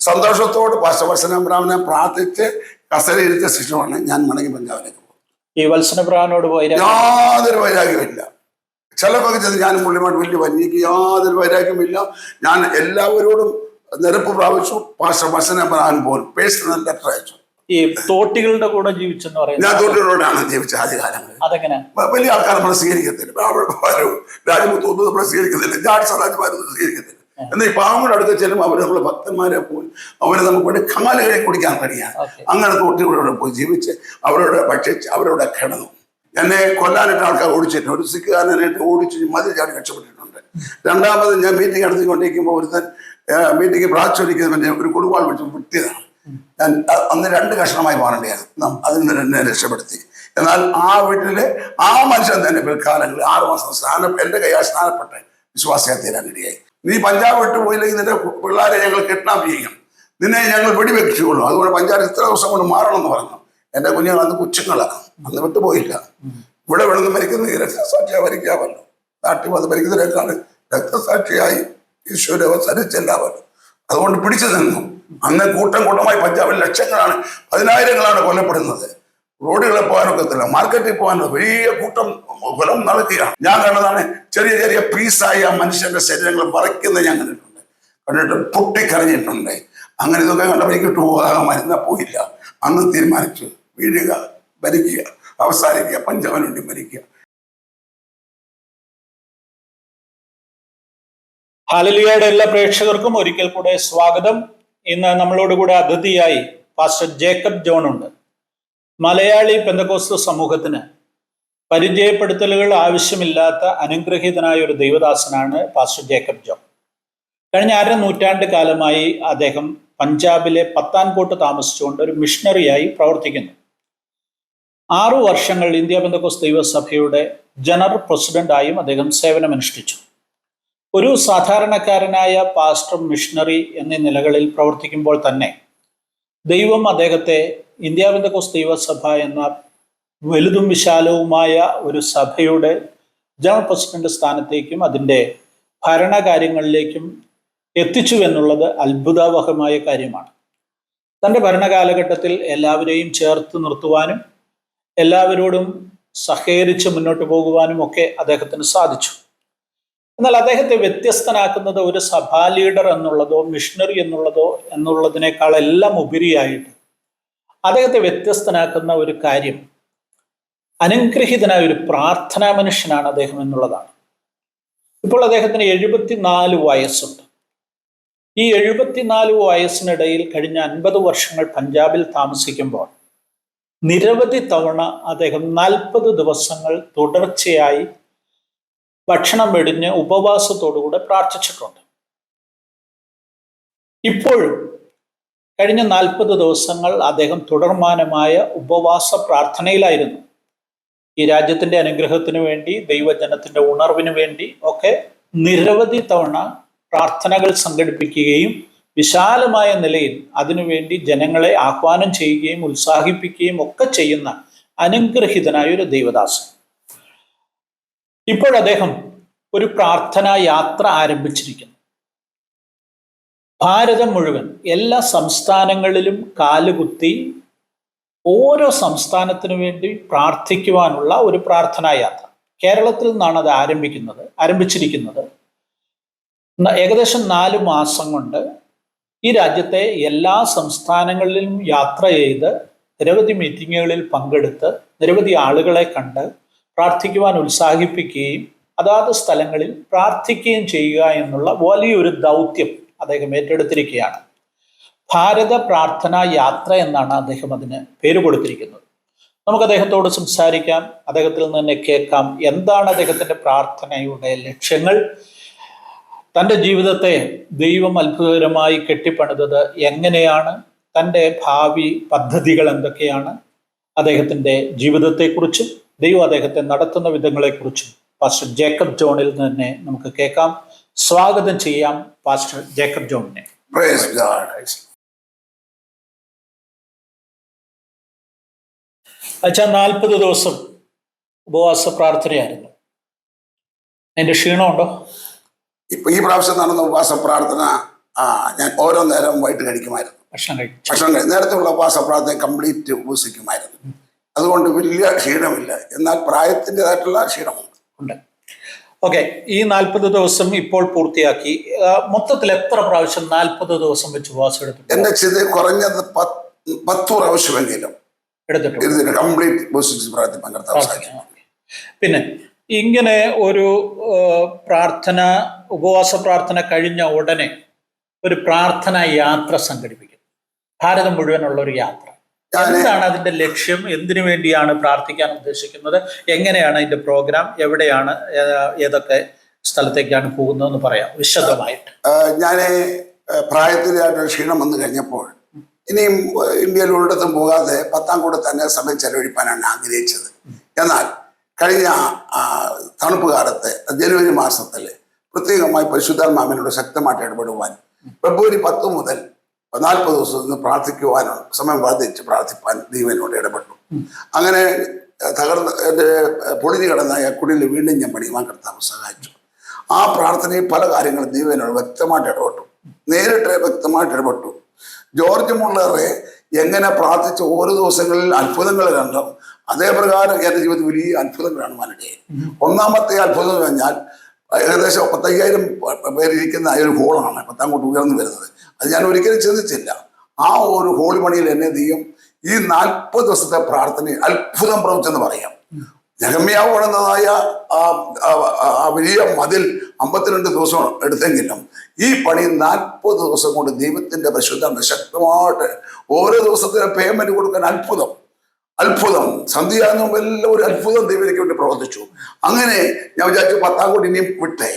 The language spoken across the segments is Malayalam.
സന്തോഷത്തോട് വത്സനബ്രാഹ്മനെ പ്രാർത്ഥിച്ച് കസേരയിരുത്തിയ ശിക്ഷമാണ് ഞാൻ മടങ്ങി പഞ്ചാബിലേക്ക് പോകും. ഈ വത്സനബ്രാഹ്മനോട് യാതൊരു വൈരാഗ്യമില്ല. ചിലപ്പോൾ ചെന്ന് ഞാനും പുള്ളിമായിട്ട് വലിയ എനിക്ക് യാതൊരു വൈരാഗ്യമില്ല. ഞാൻ എല്ലാവരോടും നിരപ്പ് പ്രാപിച്ചു. വത്സനബ്രാഹ്മൻ പോലും പേഴ്സണൽ ലെറ്റർ അയച്ചു. ഈ തോട്ടികളുടെ കൂടെ ജീവിച്ചെന്ന് പറയുന്നത് ഞാൻ തോട്ടികളോടാണ് ജീവിച്ചത് ആദ്യകാലങ്ങളിൽ. അതെങ്ങനെ? വലിയ ആൾക്കാർ നമ്മളെ സ്വീകരിക്കത്തില്ല, രാജ്യമൊന്നും നമ്മളെ സ്വീകരിക്കത്തില്ല, ജാഡ് സദാജ്മാരൊന്നും സ്വീകരിക്കത്തില്ല. എന്നാൽ ഈ പാവങ്ങളുടെ അടുത്ത് ചെല്ലുമ്പോൾ അവർ നമ്മളെ ഭക്തന്മാരെ പോയി അവരെ നമുക്ക് വേണ്ടി കാലുകളെ കുടിക്കാൻ കഴിയാണ്. അങ്ങനെ തോട്ടികളോടെ പോയി ജീവിച്ച് അവരോട് ഭക്ഷിച്ച് അവരോട് കിടന്നു. എന്നെ കൊല്ലാനായിട്ട് ആൾക്കാർ ഓടിച്ചിട്ടുണ്ട്. ഒരു സിഖുകാരനായിട്ട് ഓടിച്ച് മതിൽ ചാടി രക്ഷപ്പെട്ടിട്ടുണ്ട്. രണ്ടാമത് ഞാൻ മീറ്റിംഗ് നടത്തിക്കൊണ്ടിരിക്കുമ്പോൾ ഒരുത്തൻ മീറ്റിംഗ് പ്രാർത്ഥിച്ചൊരിക്കുന്നതിന് ഒരു കൊടുവാൾ വെച്ച് വിട്ടിയതാണ്. ഞാൻ അന്ന് 2 കഷ്ണമായി മാറേണ്ടിയായിരുന്നു. അതിൽ നിന്ന് എന്നെ രക്ഷപ്പെടുത്തി. എന്നാൽ ആ വീട്ടിലെ ആ മനുഷ്യൻ തന്നെ പിൽക്കാലങ്ങളിൽ 6 മാസം എൻ്റെ കൈയാൽ സ്നാനപ്പെട്ട് വിശ്വാസിയായി തീരാൻ ഇടയായി. നീ പഞ്ചാബ് വിട്ടു പോയില്ലെങ്കിൽ നിന്റെ പിള്ളേരെ ഞങ്ങൾ കിഡ്നാപ്പ് ചെയ്യും, നിന്നെ ഞങ്ങൾ വെടിവെച്ചുകൊള്ളൂ, അതുകൊണ്ട് പഞ്ചാബ് ഇത്ര ദിവസം കൊണ്ട് മാറണം എന്ന് പറഞ്ഞു. എൻ്റെ കുഞ്ഞുങ്ങൾ അന്ന് കൊച്ചുങ്ങളാണ്, അന്ന് വിട്ടുപോയില്ല. ഇവിടെ വിടുന്ന് മരിക്കുന്ന ഈ രക്തസാക്ഷിയായി മരിക്കാമല്ലോ. നാട്ടിൽ വന്ന് മരിക്കുന്നതിനേക്കാണ് രക്തസാക്ഷിയായി ഈശ്വര സരിച്ചെല്ലാമല്ലോ. അതുകൊണ്ട് പിടിച്ചു നിന്നു. അന്ന് കൂട്ടം കൂട്ടമായി പഞ്ചാബിൽ ലക്ഷങ്ങളാണ് 10,000-ങ്ങളാണ് കൊല്ലപ്പെടുന്നത്. റോഡുകളിൽ പോകാനൊക്കത്തില്ല, മാർക്കറ്റിൽ പോകാനോ വലിയ കൂട്ടം കൊലം നടക്കുകയാണ്. ഞാൻ കണ്ടതാണ് ചെറിയ ചെറിയ പീസായി ആ മനുഷ്യന്റെ ശരീരങ്ങൾ മറയ്ക്കുന്നത് ഞാൻ കണ്ടിട്ട് പൊട്ടിക്കറിഞ്ഞിട്ടുണ്ട്. അങ്ങനെ ഇതൊക്കെ കണ്ടപ്പോൾ എനിക്ക് മരുന്ന പോയില്ല. അന്ന് തീരുമാനിച്ചു വീഴുക, ഭരിക്കുക, അവസാനിക്കുക, പഞ്ചാബിന് വേണ്ടി ഭരിക്കുക. ഹല്ലേലൂയയുടെ എല്ലാ പ്രേക്ഷകർക്കും ഒരിക്കൽ കൂടെ സ്വാഗതം. ഇന്ന് നമ്മളോട് കൂടെ അതിഥിയായി പാസ്റ്റർ ജേക്കബ് ജോൺ ഉണ്ട്. മലയാളി പെന്തക്കോസ്ത് സമൂഹത്തിന് പരിചയപ്പെടുത്തലുകൾ ആവശ്യമില്ലാത്ത അനുഗ്രഹീതനായ ഒരു ദൈവദാസനാണ് പാസ്റ്റർ ജേക്കബ് ജോൺ. കഴിഞ്ഞ 1/2 നൂറ്റാണ്ട് കാലമായി അദ്ദേഹം പഞ്ചാബിലെ പത്താൻകോട്ട് താമസിച്ചുകൊണ്ട് ഒരു മിഷണറിയായി പ്രവർത്തിക്കുന്നു. 6 വർഷങ്ങൾ ഇന്ത്യ പെന്തക്കോസ്ത് ദൈവസഭയുടെ ജനറൽ പ്രസിഡന്റായും അദ്ദേഹം സേവനമനുഷ്ഠിച്ചു. ഒരു സാധാരണക്കാരനായ പാസ്റ്റർ, മിഷണറി എന്നീ നിലകളിൽ പ്രവർത്തിക്കുമ്പോൾ തന്നെ ദൈവം അദ്ദേഹത്തെ ഇന്ത്യ പെന്തക്കോസ്ത് ദൈവസഭ എന്ന വലുതും വിശാലവുമായ ഒരു സഭയുടെ ജനറൽ പ്രസിഡന്റ് സ്ഥാനത്തേക്കും അതിൻ്റെ ഭരണകാര്യങ്ങളിലേക്കും എത്തിച്ചു എന്നുള്ളത് അത്ഭുതാവഹമായ കാര്യമാണ്. തൻ്റെ ഭരണകാലഘട്ടത്തിൽ എല്ലാവരെയും ചേർത്ത് നിർത്തുവാനും എല്ലാവരോടും സഹകരിച്ച് മുന്നോട്ട് പോകുവാനും ഒക്കെ അദ്ദേഹത്തിന് സാധിച്ചു. എന്നാൽ അദ്ദേഹത്തെ വ്യത്യസ്തനാക്കുന്നത് ഒരു സഭാ ലീഡർ എന്നുള്ളതോ മിഷണറി എന്നുള്ളതിനേക്കാൾ എല്ലാം ഉപരിയായിട്ട് അദ്ദേഹത്തെ വ്യത്യസ്തനാക്കുന്ന ഒരു കാര്യം, അനുഗ്രഹീതനായ ഒരു പ്രാർത്ഥനാ മനുഷ്യനാണ് അദ്ദേഹം എന്നുള്ളതാണ്. ഇപ്പോൾ അദ്ദേഹത്തിന് 74 വയസ്സുണ്ട്. ഈ 74 വയസ്സിനിടയിൽ കഴിഞ്ഞ 50 വർഷങ്ങൾ പഞ്ചാബിൽ താമസിക്കുമ്പോൾ നിരവധി തവണ അദ്ദേഹം 40 ദിവസങ്ങൾ തുടർച്ചയായി ഭക്ഷണം വെടിഞ്ഞ് ഉപവാസത്തോടുകൂടെ പ്രാർത്ഥിച്ചിട്ടുണ്ട്. ഇപ്പോഴും കഴിഞ്ഞ 40 ദിവസങ്ങൾ അദ്ദേഹം തുടർമാനമായ ഉപവാസ പ്രാർത്ഥനയിലായിരുന്നു. ഈ രാജ്യത്തിന്റെ അനുഗ്രഹത്തിന് വേണ്ടി, ദൈവജനത്തിന്റെ ഉണർവിന് വേണ്ടി ഒക്കെ നിരവധി തവണ പ്രാർത്ഥനകൾ സംഘടിപ്പിക്കുകയും വിശാലമായ നിലയിൽ അതിനുവേണ്ടി ജനങ്ങളെ ആഹ്വാനം ചെയ്യുകയും ഉത്സാഹിപ്പിക്കുകയും ഒക്കെ ചെയ്യുന്ന അനുഗ്രഹീതനായ ഒരു ദൈവദാസൻ. ഇപ്പോൾ അദ്ദേഹം ഒരു പ്രാർത്ഥനാ യാത്ര ആരംഭിച്ചിരിക്കുന്നു. ഭാരതം മുഴുവൻ എല്ലാ സംസ്ഥാനങ്ങളിലും കാലുകുത്തി ഓരോ സംസ്ഥാനത്തിനു വേണ്ടി പ്രാർത്ഥിക്കുവാനുള്ള ഒരു പ്രാർത്ഥനാ യാത്ര. കേരളത്തിൽ നിന്നാണ് അത് ആരംഭിച്ചിരിക്കുന്നത്. ഏകദേശം 4 മാസം കൊണ്ട് ഈ രാജ്യത്തെ എല്ലാ സംസ്ഥാനങ്ങളിലും യാത്ര ചെയ്ത് നിരവധി മീറ്റിങ്ങുകളിൽ പങ്കെടുത്ത് നിരവധി ആളുകളെ കണ്ട് പ്രാർത്ഥിക്കുവാൻ ഉത്സാഹിപ്പിക്കുകയും അതാത് സ്ഥലങ്ങളിൽ പ്രാർത്ഥിക്കുകയും ചെയ്യുക എന്നുള്ള വലിയൊരു ദൗത്യം അദ്ദേഹം ഏറ്റെടുത്തിരിക്കുകയാണ്. ഭാരത പ്രാർത്ഥനാ യാത്ര എന്നാണ് അദ്ദേഹം അതിന് പേര് കൊടുത്തിരിക്കുന്നത്. നമുക്ക് അദ്ദേഹത്തോട് സംസാരിക്കാം, അദ്ദേഹത്തിൽ നിന്ന് തന്നെ കേൾക്കാം എന്താണ് അദ്ദേഹത്തിൻ്റെ പ്രാർത്ഥനയുടെ ലക്ഷ്യങ്ങൾ, തൻ്റെ ജീവിതത്തെ ദൈവം അത്ഭുതകരമായി കെട്ടിപ്പണിതത് എങ്ങനെയാണ്, തൻ്റെ ഭാവി പദ്ധതികൾ എന്തൊക്കെയാണ്, അദ്ദേഹത്തിൻ്റെ ജീവിതത്തെക്കുറിച്ചും ദൈവം അദ്ദേഹത്തെ നടത്തുന്ന വിധങ്ങളെക്കുറിച്ചും പാസ്റ്റർ ജേക്കബ് ജോണിൽ തന്നെ നമുക്ക് കേൾക്കാം. സ്വാഗതം ചെയ്യാം പാസ്റ്റർ ജേക്കബ് ജോണിനെ. അച്ഛാ, 40 ദിവസം ഉപവാസ പ്രാർത്ഥനയായിരുന്നു. അതിന്റെ ക്ഷീണമുണ്ടോ? ഇപ്പൊ ഈ പ്രാവശ്യം നടന്ന ഉപവാസ പ്രാർത്ഥന ഞാൻ ഓരോ നേരം വൈകിട്ട് കഴിക്കുമായിരുന്നു. നേരത്തെ ഉള്ള ഉപവാസ പ്രാർത്ഥന കംപ്ലീറ്റ് ഉപസിക്കുമായിരുന്നു. അതുകൊണ്ട് വലിയ ക്ഷീണമില്ല, എന്നാൽ പ്രായത്തിൻ്റെതായിട്ടുള്ള ക്ഷീണമുണ്ട്. ഓക്കെ, ഈ 40 ദിവസം ഇപ്പോൾ പൂർത്തിയാക്കി. മൊത്തത്തിൽ എത്ര പ്രാവശ്യം 40 ദിവസം വെച്ച് ഉപവാസം എടുത്തു? എന്റെ ചിന്ത കുറഞ്ഞത് 10 പ്രാവശ്യമെങ്കിലും എടുത്തിട്ടുണ്ട് കംപ്ലീറ്റ് പ്രാർത്ഥിപ്പാൻ കർത്താവ്. പിന്നെ ഇങ്ങനെ ഒരു പ്രാർത്ഥന, ഉപവാസ പ്രാർത്ഥന കഴിഞ്ഞ ഉടനെ ഒരു പ്രാർത്ഥന യാത്ര സംഘടിപ്പിക്കും. ഭാരതം മുഴുവനുള്ള ഒരു യാത്ര. എന്താണ് അതിന്റെ ലക്ഷ്യം? എന്തിനു വേണ്ടിയാണ് പ്രാർത്ഥിക്കാൻ ഉദ്ദേശിക്കുന്നത്? എങ്ങനെയാണ് അതിന്റെ പ്രോഗ്രാം? എവിടെയാണ്, ഏതൊക്കെ സ്ഥലത്തേക്കാണ് പോകുന്നതെന്ന് പറയാം വിശദമായിട്ട്. ഞാൻ പ്രായത്തിലായിട്ട് ക്ഷീണം വന്നു കഴിഞ്ഞപ്പോൾ ഇനിയും ഇന്ത്യയിൽ ഒരിടത്തും പോകാതെ പത്താംകൂടെ തന്നെ സമയം ചെലവഴിപ്പാനാണ് ആഗ്രഹിച്ചത്. എന്നാൽ കഴിഞ്ഞ തണുപ്പ് കാലത്ത് ജനുവരി മാസത്തിൽ പ്രത്യേകമായി പരിശുദ്ധാത്മാവിനോട് ശക്തമായിട്ട് ഇടപെടുവാൻ ഫെബ്രുവരി 10 മുതൽ 40 ദിവസം നിന്ന് പ്രാർത്ഥിക്കുവാനാണ് സമയം ബാധിച്ച് പ്രാർത്ഥിപ്പാൻ ദൈവനോട് ഇടപെട്ടു. അങ്ങനെ എൻ്റെ പൊളിഞ്ഞു കിടന്ന കുടിയിൽ വീണ്ടും ഞാൻ പണിയുവാൻ കർത്താവ് സഹായിച്ചു. ആ പ്രാർത്ഥനയിൽ പല കാര്യങ്ങളും ദൈവനോട് വ്യക്തമായിട്ട് ഇടപെട്ടു, നേരിട്ട് വ്യക്തമായിട്ട് ഇടപെട്ടു. ജോർജ് മുള്ളറെ എങ്ങനെ പ്രാർത്ഥിച്ച് ഓരോ ദിവസങ്ങളിൽ അത്ഭുതങ്ങൾ കണ്ടോ അതേ പ്രകാരം എൻ്റെ ജീവിതത്തിൽ വലിയ അത്ഭുതങ്ങളാണ് മനസ്സിലായി. ഒന്നാമത്തെ അത്ഭുതം കഴിഞ്ഞാൽ ഏകദേശം 50,000 പേരിരിക്കുന്ന ഒരു ഹോളാണ് പത്താംകൂട്ട് ഉയർന്നു വരുന്നത്. അത് ഞാൻ ഒരിക്കലും ചിന്തിച്ചില്ല. ആ ഒരു ഹോളി മണിയിൽ എന്നെ ദൈവം ഈ 40 ദിവസത്തെ പ്രാർത്ഥനയിൽ അത്ഭുതം പ്രവചിച്ചെന്ന് പറയാം. നെഹമ്യാവ് പണിതതായ ആ വലിയ മതിൽ 52 ദിവസം എടുത്തെങ്കിലും ഈ പണി 40 ദിവസം കൊണ്ട് ദൈവത്തിന്റെ പരിശുദ്ധം ശക്തമായിട്ട് ഓരോ ദിവസത്തിനും പേയ്മെന്റ് കൊടുക്കാൻ അത്ഭുതം സന്ധ്യയാകുന്ന എല്ലാം ഒരു അത്ഭുതം ദൈവത്തിലേക്ക് വേണ്ടി പ്രവർത്തിച്ചു. അങ്ങനെ ഞാൻ വിചാരിച്ചു പത്താംകൂടി ഇനിയും വിട്ടേ,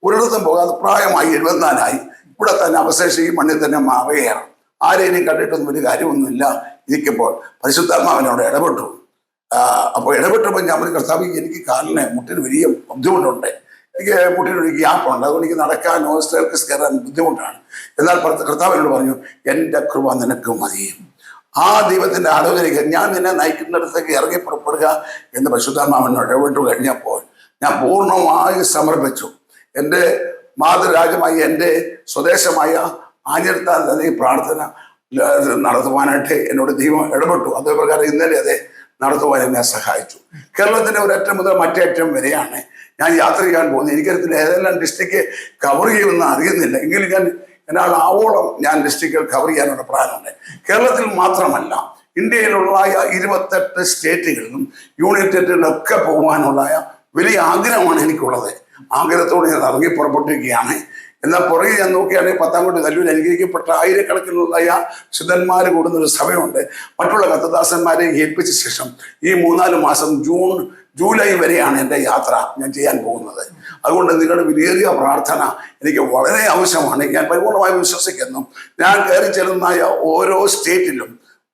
ഒരിടത്തും പോകാതെ പ്രായമായി 74 ഇവിടെ തന്നെ അവശേഷം ഈ മണ്ണിൽ തന്നെ മാറുകയാണ്. ആരെയും കണ്ടിട്ടൊന്നും വലിയ കാര്യമൊന്നുമില്ല. ഇരിക്കുമ്പോൾ പരിശുദ്ധാത്മാവിനോട് ഇടപെട്ടു. അപ്പോൾ ഇടപെട്ടപ്പോൾ ഞാൻ കർത്താവ് എനിക്ക് കാലിന് മുട്ടിന് വലിയ ബുദ്ധിമുട്ടുണ്ട്, എനിക്ക് മുട്ടിനൊരു ഗ്യാപ്പുണ്ട്, അതുകൊണ്ട് എനിക്ക് നടക്കാനോ സ്റ്റെയർകേസ് കയറാൻ ബുദ്ധിമുട്ടാണ്. എന്നാൽ കർത്താവിനോട് പറഞ്ഞു, എൻ്റെ കൃപ നിനക്ക് മതി. ആ ദൈവത്തിന്റെ ആലോചനയ്ക്ക് ഞാൻ നിന്നെ നയിക്കുന്നിടത്തേക്ക് ഇറങ്ങി പുറപ്പെടുക എന്ന് പരിശുദ്ധാത്മാവിനോട് ഇടപെട്ടു കഴിഞ്ഞപ്പോൾ ഞാൻ പൂർണ്ണമായി സമർപ്പിച്ചു. എൻ്റെ മാതൃരാജ്യമായി എൻ്റെ സ്വദേശമായ ആഞ്ഞിരത്താൽ തന്നെ ഈ പ്രാർത്ഥന നടത്തുവാനായിട്ട് എന്നോട് ദൈവം ഇടപെട്ടു. അതേ പ്രകാരം ഇന്നലെ അതെ നടത്തുവാൻ എന്നെ സഹായിച്ചു. കേരളത്തിന്റെ ഒരറ്റം മുതൽ മറ്റേ അറ്റം വരെയാണ് ഞാൻ യാത്ര ചെയ്യാൻ പോകുന്നത്. എനിക്കറിയത്തില്ല ഏതെല്ലാം ഡിസ്ട്രിക്റ്റ് കവർ ചെയ്യുമെന്ന് അറിയുന്നില്ല, എങ്കിലും ഞാൻ എന്നാൽ ആവോളം ഞാൻ ഡിസ്ട്രിക്റ്റുകൾ കവർ ചെയ്യാനുള്ള പ്ലാനുണ്ട്. കേരളത്തിൽ മാത്രമല്ല, ഇന്ത്യയിലുള്ള 28 സ്റ്റേറ്റുകളിലും യൂണിയൻ ടെറിട്ടറിയിലൊക്കെ പോകുവാനുള്ള വലിയ ആഗ്രഹമാണ് എനിക്കുള്ളത്. ആഗ്രഹത്തോടെ ഞാൻ ഇറങ്ങി പുറപ്പെട്ടിരിക്കുകയാണ്. എന്നാൽ പുറകെ ഞാൻ നോക്കുകയാണെങ്കിൽ പത്താംകൂട്ട് കല്ലൂരിൽ അനുഗ്രഹിക്കപ്പെട്ട ആയിരക്കണക്കിനുള്ള ശുദ്ധന്മാർ കൂടുന്നൊരു സഭയുണ്ട്. മറ്റുള്ള കത്തദാസന്മാരെ ഏൽപ്പിച്ച ശേഷം ഈ 3-4 മാസം ജൂലൈ വരെയാണ് എൻ്റെ യാത്ര ഞാൻ ചെയ്യാൻ പോകുന്നത്. അതുകൊണ്ട് നിങ്ങളുടെ വിലയേറിയ പ്രാർത്ഥന എനിക്ക് വളരെ ആവശ്യമാണ്. ഞാൻ പരിപൂർണമായി വിശ്വസിക്കുന്നു. ഞാൻ കയറി ചെല്ലുന്ന ഓരോ സ്റ്റേറ്റിലും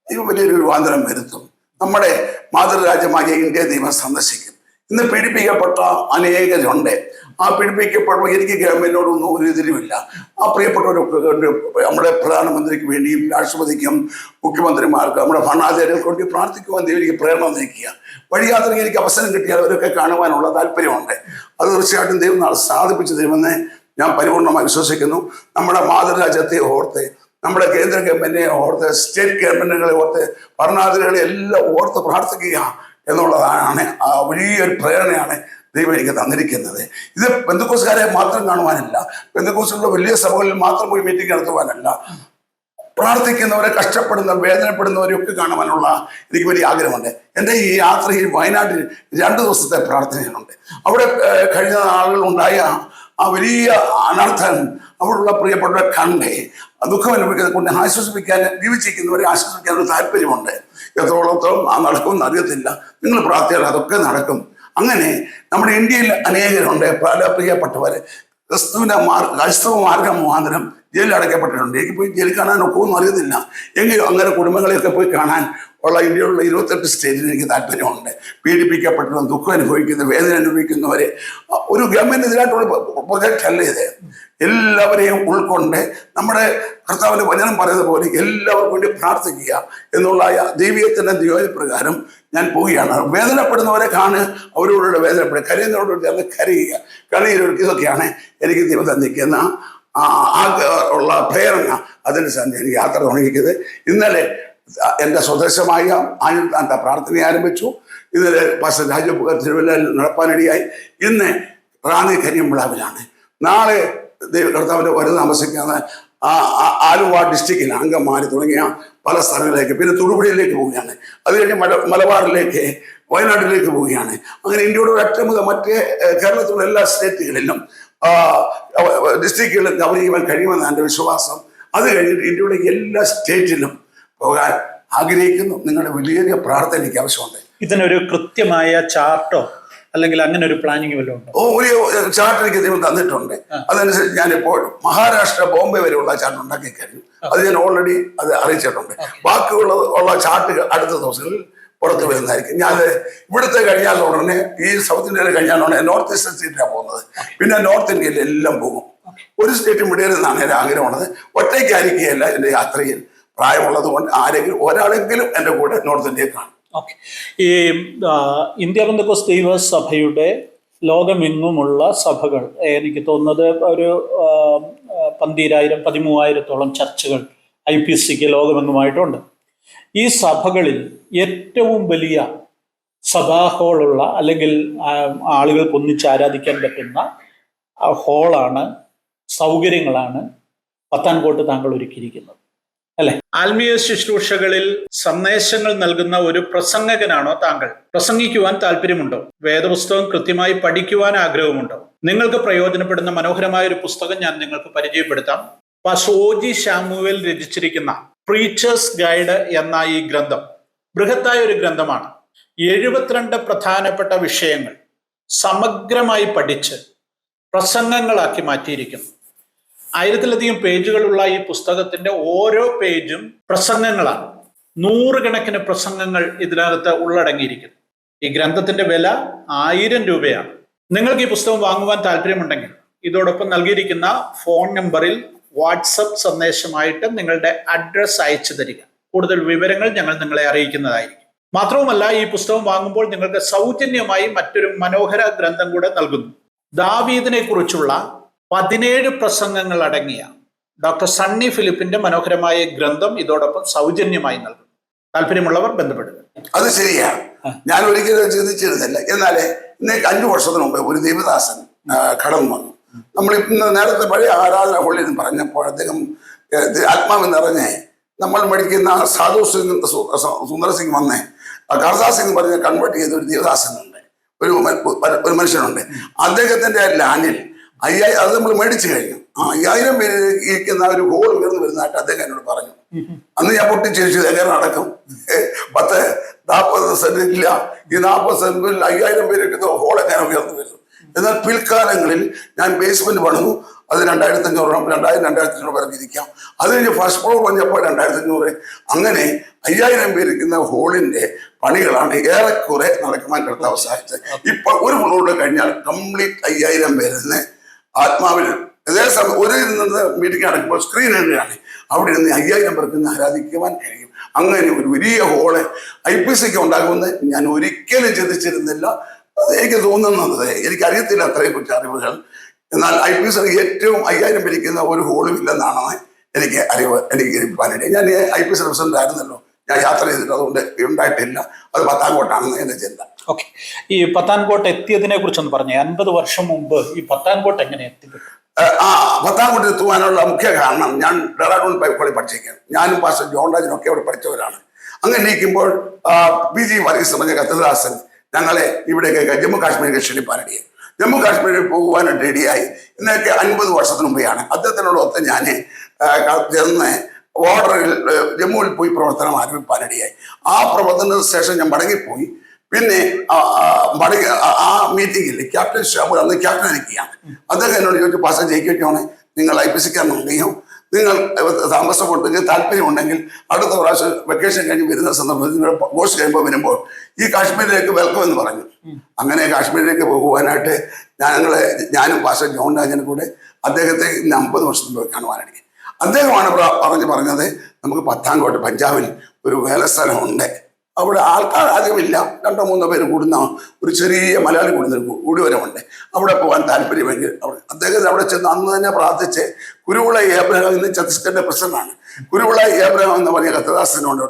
ദൈവം വലിയൊരു രൂപാന്തരം വരുത്തും. നമ്മുടെ മാതൃരാജ്യമായ ഇന്ത്യ ദൈവം സന്ദർശിക്കും. ഇന്ന് പീഡിപ്പിക്കപ്പെട്ട അനേകരുണ്ട്. ആ പീഡിപ്പിക്കപ്പെടുമ്പോൾ എനിക്ക് ഗവൺമെന്റിനോടൊന്നും ഒരു എതിരുമില്ല. ആ പ്രിയപ്പെട്ടവരൊക്കെ നമ്മുടെ പ്രധാനമന്ത്രിക്ക് വേണ്ടിയും രാഷ്ട്രപതിക്കും മുഖ്യമന്ത്രിമാർക്കും നമ്മുടെ ഭരണാധികാരികൾക്ക് വേണ്ടി പ്രാർത്ഥിക്കുവാൻ ദൈവം എനിക്ക് പ്രേരണ നയിക്കുക. വഴിയാത്രയ്ക്ക് എനിക്ക് അവസരം കിട്ടിയാൽ അവരൊക്കെ കാണുവാനുള്ള താല്പര്യമുണ്ട്. അത് തീർച്ചയായിട്ടും ദൈവം നാളെ സാധിപ്പിച്ചു തരുമെന്ന് ഞാൻ പരിപൂർണമായി വിശ്വസിക്കുന്നു. നമ്മുടെ മാതൃരാജ്യത്തെ ഓർത്ത്, നമ്മുടെ കേന്ദ്ര ഗവൺമെന്റിനെ ഓർത്ത്, സ്റ്റേറ്റ് ഗവൺമെന്റുകളെ ഓർത്ത്, ഭരണാധികാരികളെ എല്ലാം ഓർത്ത് പ്രാർത്ഥിക്കുക എന്നുള്ളതാണ് ആ വലിയൊരു പ്രേരണയാണ് ദൈവം എനിക്ക് തന്നിരിക്കുന്നത്. ഇത് പെന്തക്കോസ്തുകാരെ മാത്രം കാണുവാനല്ല, പെന്തക്കോസ്തുള്ള വലിയ സഭകളിൽ മാത്രം പോയി മീറ്റിംഗ് നടത്തുവാനല്ല, പ്രാർത്ഥിക്കുന്നവരെ, കഷ്ടപ്പെടുന്ന വേദനപ്പെടുന്നവരെയൊക്കെ കാണുവാനുള്ള എനിക്ക് വലിയ ആഗ്രഹമുണ്ട്. എൻ്റെ ഈ യാത്രയിൽ വയനാട്ടിൽ 2 ദിവസത്തെ പ്രാർത്ഥനയുണ്ട്. അവിടെ കഴിഞ്ഞ നാളുകളുണ്ടായ ആ വലിയ അനർത്ഥം അവിടെയുള്ള പ്രിയപ്പെട്ടവരെ കണ്ടേ ദുഃഖം അനുഭവിക്കുന്നത് കൊണ്ട് ആശ്വസിപ്പിക്കാൻ, ജീവിച്ചിരിക്കുന്നവരെ ആശ്വസിപ്പിക്കാൻ ഒരു താല്പര്യമുണ്ട്. എത്രത്തോളം ആ നടക്കുമെന്ന് അറിയത്തില്ല. നിങ്ങൾ പ്രാർത്ഥിച്ചാൽ അതൊക്കെ നടക്കും. അങ്ങനെ നമ്മുടെ ഇന്ത്യയിൽ അനേകരുണ്ട്, പല പ്രിയപ്പെട്ടവർ ക്രൈസ്തവ മാർഗം മുഖാന്തരം ജയിലിൽ അടയ്ക്കപ്പെട്ടിട്ടുണ്ട്. എനിക്ക് പോയി ജയിലിൽ കാണാൻ ഒക്കുമെന്ന് അറിയത്തില്ല, എങ്കിലും അങ്ങനെ കുടുംബങ്ങളെയൊക്കെ പോയി കാണാൻ ഉള്ള ഇന്ത്യയിലുള്ള 28 സ്റ്റേറ്റിൽ എനിക്ക് താല്പര്യമുണ്ട്. പീഡിപ്പിക്കപ്പെട്ടതും ദുഃഖം അനുഭവിക്കുന്ന, വേദന അനുഭവിക്കുന്നവരെ ഒരു ഗവൺമെന്റിനെതിരായിട്ടുള്ള പ്രൊജക്റ്റ് അല്ല ഇത്. എല്ലാവരെയും ഉൾക്കൊണ്ട് നമ്മുടെ കർത്താവിന്റെ വചനം പറയുന്നത് പോലെ എല്ലാവർക്കും വേണ്ടി പ്രാർത്ഥിക്കുക എന്നുള്ള ദൈവീയത്തിന്റെ നിയോജനപ്രകാരം ഞാൻ പോവുകയാണ്. വേദനപ്പെടുന്നവരെ കാണുക, അവരോടുകൂടെ വേദനപ്പെടുക, കരയുന്നവരോട് ചേർന്ന് കരയുക, കണ്ണീരൊഴുക്കുക. ഇതൊക്കെയാണ് എനിക്ക് ദൈവം തന്നിരിക്കുന്ന ഉള്ള പ്രേരണ അതിന് എനിക്ക് യാത്ര തുടങ്ങിയത്. ഇന്നലെ എൻ്റെ സ്വദേശമായ ആഞ്ഞിൽത്താൻ്റെ പ്രാർത്ഥന ആരംഭിച്ചു. ഇന്നലെ പാസ്റ്റർ രാജപ്പുകാർ തിരുവല്ലയിൽ നടപ്പാനിടയായി. ഇന്ന് റാന്നി കരിയമ്പിളാവിലാണ്. നാളെ കർത്താവിൻ്റെ വരും താമസിക്കുന്ന ആലുവ ഡിസ്ട്രിക്റ്റിൽ അങ്കമാലി തുടങ്ങിയ പല സ്ഥലങ്ങളിലേക്ക്, പിന്നെ തൊടുപുഴയിലേക്ക് പോവുകയാണ്. അത് കഴിഞ്ഞ് മലബാറിലേക്ക്, വയനാട്ടിലേക്ക് പോവുകയാണ്. അങ്ങനെ ഇന്ത്യയുടെ ഒറ്റമുതൽ മറ്റേ കേരളത്തിലുള്ള എല്ലാ സ്റ്റേറ്റുകളിലും ഡിസ്ട്രിക്റ്റുകളും കവർ ചെയ്യുവാൻ കഴിയുമെന്നാണ് എൻ്റെ വിശ്വാസം. അത് കഴിഞ്ഞിട്ട് ഇന്ത്യയുടെ എല്ലാ സ്റ്റേറ്റിലും പോകാൻ ആഗ്രഹിക്കുന്നു. നിങ്ങളുടെ വലിയ പ്രാർത്ഥന എനിക്ക് ആവശ്യമുണ്ട്. ഇതിനൊരു കൃത്യമായ ചാർട്ടോ അല്ലെങ്കിൽ അങ്ങനെ ഒരു പ്ലാനിങ് വല്ലതും ഉണ്ടോ? ഒരു ചാർട്ട് എനിക്ക് ദൈവം തന്നിട്ടുണ്ട്. അതനുസരിച്ച് ഞാനിപ്പോൾ മഹാരാഷ്ട്ര, ബോംബെ വരെയുള്ള ചാർട്ട് ഉണ്ടാക്കി കഴിഞ്ഞു. അത് ഞാൻ ഓൾറെഡി അത് അറിയിച്ചിട്ടുണ്ട്. ബാക്കിയുള്ള ചാർട്ടുകൾ അടുത്ത ദിവസങ്ങളിൽ പുറത്തു വരുന്നതായിരിക്കും. ഞാൻ ഇവിടുത്തെ കഴിഞ്ഞാൽ ഉടനെ ഈ സൗത്ത് ഇന്ത്യയിൽ കഴിഞ്ഞാൽ ഉടനെ നോർത്ത് ഈസ്റ്റേൺ സ്റ്റേറ്റിലാണ് പോകുന്നത്. പിന്നെ നോർത്ത് ഇന്ത്യയിൽ എല്ലാം പോകും. ഒരു സ്റ്റേറ്റും വിടരുതെന്നാണ് എൻ്റെ ആഗ്രഹമുള്ളത്. ഒറ്റയ്ക്കായിരിക്കുകയല്ല എൻ്റെ യാത്രയിൽ. പ്രായമുള്ളത് കൊണ്ട് ആരെങ്കിലും ഒരാളെങ്കിലും എൻ്റെ കൂടെ നോർത്ത് ഇന്ത്യയിൽ കാണും. ഓക്കെ. ഈ ഇന്ത്യ പെന്തക്കോസ്ത് ദൈവസഭയുടെ ലോകമെങ്ങുമുള്ള സഭകൾ, എനിക്ക് തോന്നുന്നത് ഒരു 12,000-13,000-ഓളം ചർച്ചുകൾ IPCക്ക് ലോകമെങ്ങുമായിട്ടുണ്ട്. ഈ സഭകളിൽ ഏറ്റവും വലിയ സഭാ ഹോളുള്ള അല്ലെങ്കിൽ ആളുകൾക്ക് ഒന്നിച്ച് ആരാധിക്കാൻ പറ്റുന്ന ഹോളാണ്, സൗകര്യങ്ങളാണ് പത്താൻകോട്ട് താങ്കൾ ഒരുക്കിയിരിക്കുന്നത്, അല്ലെ? ആത്മീയ ശുശ്രൂഷകളിൽ സന്ദേശങ്ങൾ നൽകുന്ന ഒരു പ്രസംഗകനാണോ താങ്കൾ? പ്രസംഗിക്കുവാൻ താല്പര്യമുണ്ടോ? വേദപുസ്തകം കൃത്യമായി പഠിക്കുവാൻ ആഗ്രഹമുണ്ടോ? നിങ്ങൾക്ക് പ്രയോജനപ്പെടുന്ന മനോഹരമായ ഒരു പുസ്തകം ഞാൻ നിങ്ങൾക്ക് പരിചയപ്പെടുത്താം. പാസ്റ്റർ OG ശാമുവേൽ രചിച്ചിരിക്കുന്ന പ്രീച്ചേഴ്സ് ഗൈഡ് എന്ന ഈ ഗ്രന്ഥം ബൃഹത്തായ ഒരു ഗ്രന്ഥമാണ്. 72 പ്രധാനപ്പെട്ട വിഷയങ്ങൾ സമഗ്രമായി പഠിച്ച് പ്രസംഗങ്ങളാക്കി മാറ്റിയിരിക്കുന്നു. 1000-ലധികം പേജുകളുള്ള ഈ പുസ്തകത്തിന്റെ ഓരോ പേജും പ്രസംഗങ്ങളാണ്. 100 കണക്കിന് പ്രസംഗങ്ങൾ ഇതിനകത്ത് ഉള്ളടങ്ങിയിരിക്കുന്നു. ഈ ഗ്രന്ഥത്തിന്റെ വില 1000 രൂപയാണ്. നിങ്ങൾക്ക് ഈ പുസ്തകം വാങ്ങുവാൻ താല്പര്യമുണ്ടെങ്കിൽ ഇതോടൊപ്പം നൽകിയിരിക്കുന്ന ഫോൺ നമ്പറിൽ വാട്സപ്പ് സന്ദേശമായിട്ട് നിങ്ങളുടെ അഡ്രസ് അയച്ചു തരിക. കൂടുതൽ വിവരങ്ങൾ ഞങ്ങൾ നിങ്ങളെ അറിയിക്കുന്നതായിരിക്കും. മാത്രവുമല്ല, ഈ പുസ്തകം വാങ്ങുമ്പോൾ നിങ്ങൾക്ക് സൗജന്യമായി മറ്റൊരു മനോഹര ഗ്രന്ഥം കൂടെ നൽകുന്നു. ദാവീദിനെ കുറിച്ചുള്ള 17 പ്രസംഗങ്ങൾ അടങ്ങിയ ഡോക്ടർ സണ്ണി ഫിലിപ്പിന്റെ മനോഹരമായ ഗ്രന്ഥം ഇതോടൊപ്പം സൗജന്യമായി നൽകുന്നു. താല്പര്യമുള്ളവർ ബന്ധപ്പെടുക. അത് ശരിയാണ്. ഞാൻ ഒരിക്കലും ചിന്തിച്ചിരുന്നില്ല. എന്നാലേ ഇന്ന് 5 വർഷത്തിന് മുമ്പ് ഒരു ദേവദാസൻ കടന്നു വന്നു. നമ്മൾ ഇന്ന് നേരത്തെ പഴയ ആരാധന ഹോളിൽ പറഞ്ഞപ്പോൾ അദ്ദേഹം ആത്മാവ് നിറഞ്ഞ് നമ്മൾ പഠിക്കുന്ന സാധു സിംഗ്, സുന്ദർ സിംഗ് വന്നേ, കർദാസ് സിംഗ് പറഞ്ഞ് കൺവേർട്ട് ചെയ്ത ഒരു ദേവദാസനുണ്ട്, ഒരു മനുഷ്യനുണ്ട്. അദ്ദേഹത്തിന്റെ ലാൻഡിൽ അത് നമ്മൾ മേടിച്ചു കഴിഞ്ഞു. 5000 പേര് ഇരിക്കുന്ന ഒരു ഹോൾ ഉയർന്നു വരുന്നതായിട്ട് അദ്ദേഹം എന്നോട് പറഞ്ഞു. അന്ന് ഞാൻ പൊട്ടിച്ചിരിച്ചു, എങ്ങനെ നടക്കും? 40 സെന്റ് ഇല്ല. ഈ 40 സെന്റിൽ 5000 പേര് ഇരിക്കുന്ന ഹോൾ എങ്ങനെ ഉയർന്നു വരുന്നു? എന്നാൽ പിൽക്കാലങ്ങളിൽ ഞാൻ ബേസ്മെന്റ് പണിതു. അത് 2500, 2000-2500 പേർക്ക് ഇരിക്കാം. അത് കഴിഞ്ഞ് ഫസ്റ്റ് ഫ്ലോർ പണിഞ്ഞപ്പോൾ 2500. അങ്ങനെ 5000 പേരിരിക്കുന്ന ഹോളിന്റെ പണികളാണ് ഏറെക്കുറെ നടക്കുവാൻ കർത്താവ് സഹായിച്ചത്. ഇപ്പൊ ഒരു ഫ്ലോറിൽ കഴിഞ്ഞാൽ കംപ്ലീറ്റ് 5000 പേരിന്ന് ആത്മാവിൽ അതേ സമയം ഒരു നിന്ന് മീറ്റിംഗ് നടക്കുമ്പോൾ സ്ക്രീൻ തന്നെയാണ്. അവിടെ നിന്ന് 5000 പേർക്ക് ഇന്ന് ആരാധിക്കുവാൻ കഴിയും. അങ്ങനെ ഒരു വലിയ ഹോള് IPCക്ക് ഉണ്ടാകുമെന്ന് ഞാൻ ഒരിക്കലും ചിന്തിച്ചിരുന്നില്ല. എനിക്ക് തോന്നുന്നത്, എനിക്കറിയത്തില്ല അത്രയും കുറിച്ച് അറിവുകൾ. എന്നാൽ IPCക്ക് ഏറ്റവും 5000 പേരിക്കുന്ന ഒരു ഹോളും ഇല്ലെന്നാണ് എനിക്ക് ലഭിക്കാനിട. ഞാൻ IPC പ്രസിഡന്റ് ആയിരുന്നല്ലോ. ഞാൻ യാത്ര ചെയ്തിട്ട് അതുകൊണ്ട് ഉണ്ടായിട്ടില്ല. അത് പത്താൻകോട്ടാണെന്ന് എൻ്റെ ചിന്ത. ഓക്കെ. ഈ പത്താൻകോട്ട് എത്തിയതിനെ കുറിച്ചൊന്ന് പറഞ്ഞു. 50 വർഷം മുമ്പ് ഈ പത്താൻകോട്ട് എങ്ങനെ എത്തിപ്പെട്ടു? പത്താൻകോട്ട് എത്തുവാനുള്ള മുഖ്യ കാരണം, ഞാൻ ഡെറാഡൂൺ ബൈബിൾ കോളേജിൽ പഠിച്ചിരിക്കുകയാണ്. ഞാനും പാസ്റ്റർ ജോൺ രാജനും ഒക്കെ അവിടെ പഠിച്ചവരാണ്. അങ്ങനെ ഇരിക്കുമ്പോൾ PG വർഗീസ് പറഞ്ഞ കത്തദാസൻ ഞങ്ങളെ ഇവിടേക്ക് ജമ്മു കാശ്മീരിലേക്ക് ക്ഷണിപ്പാനിടയായി. ജമ്മു കാശ്മീരിൽ പോകുവാനായിട്ട് റെഡിയായി. ഇന്നൊക്കെ 50 വർഷത്തിന് മുമ്പെയാണ്. അദ്ദേഹത്തിനോടൊത്ത് ഞാൻ ചെന്ന് ബോർഡറിൽ ജമ്മുവിൽ പോയി പ്രവർത്തനം ആരംഭിപ്പാനിടയായി. ആ പ്രവർത്തനത്തിന് ശേഷം ഞാൻ മടങ്ങിപ്പോയി. പിന്നെ ആ മീറ്റിംഗിൽ ക്യാപ്റ്റൻ ഷാമു അന്ന് ക്യാപ്റ്റൻ എനിക്കുകയാണ്. അദ്ദേഹം എന്നോട് ചോദിച്ചു, പാസ്റ്റർ ജയിക്കുകയാണ്, നിങ്ങൾ IPCക്കാരനുണ്ടെങ്കിൽ നിങ്ങൾ താമസം കൊടുത്തെങ്കിൽ താല്പര്യമുണ്ടെങ്കിൽ അടുത്ത പ്രാവശ്യം വെക്കേഷൻ കഴിഞ്ഞ് വരുന്ന സന്ദർഭത്തിൽ നിങ്ങളുടെ കോഴ്സ് കഴിയുമ്പോൾ വരുമ്പോൾ ഈ കാശ്മീരിലേക്ക് വെൽക്കം എന്ന് പറഞ്ഞു. അങ്ങനെ കാശ്മീരിലേക്ക് പോകുവാനായിട്ട് ഞാനും പാസ്റ്റർ ജോൺ രാജനും കൂടെ അദ്ദേഹത്തെ 50 വർഷം മുമ്പ് കാണുവാനായിട്ട് അദ്ദേഹമാണ് പറഞ്ഞത്, നമുക്ക് പത്താൻകോട്ട് പഞ്ചാബിൽ ഒരു വേലസ്ഥലമുണ്ട്, അവിടെ ആൾക്കാർ അധികമില്ല, 2-3 പേര് കൂടുന്ന ഒരു ചെറിയ മലയാളി കൂടുന്ന കൂടിവരമുണ്ട്. അവിടെ പോകാൻ താല്പര്യമെങ്കിൽ അദ്ദേഹം അവിടെ ചെന്ന് അന്ന് തന്നെ പ്രാർത്ഥിച്ച് കുരുവിള ഏബ്രഹാം ഇന്ന് ഛത്തീസ്ഗഡിന്റെ പ്രസിഡന്റാണ്. കുരുവിള ഏബ്രഹാം എന്ന് പറഞ്ഞ കത്തദാസനോട്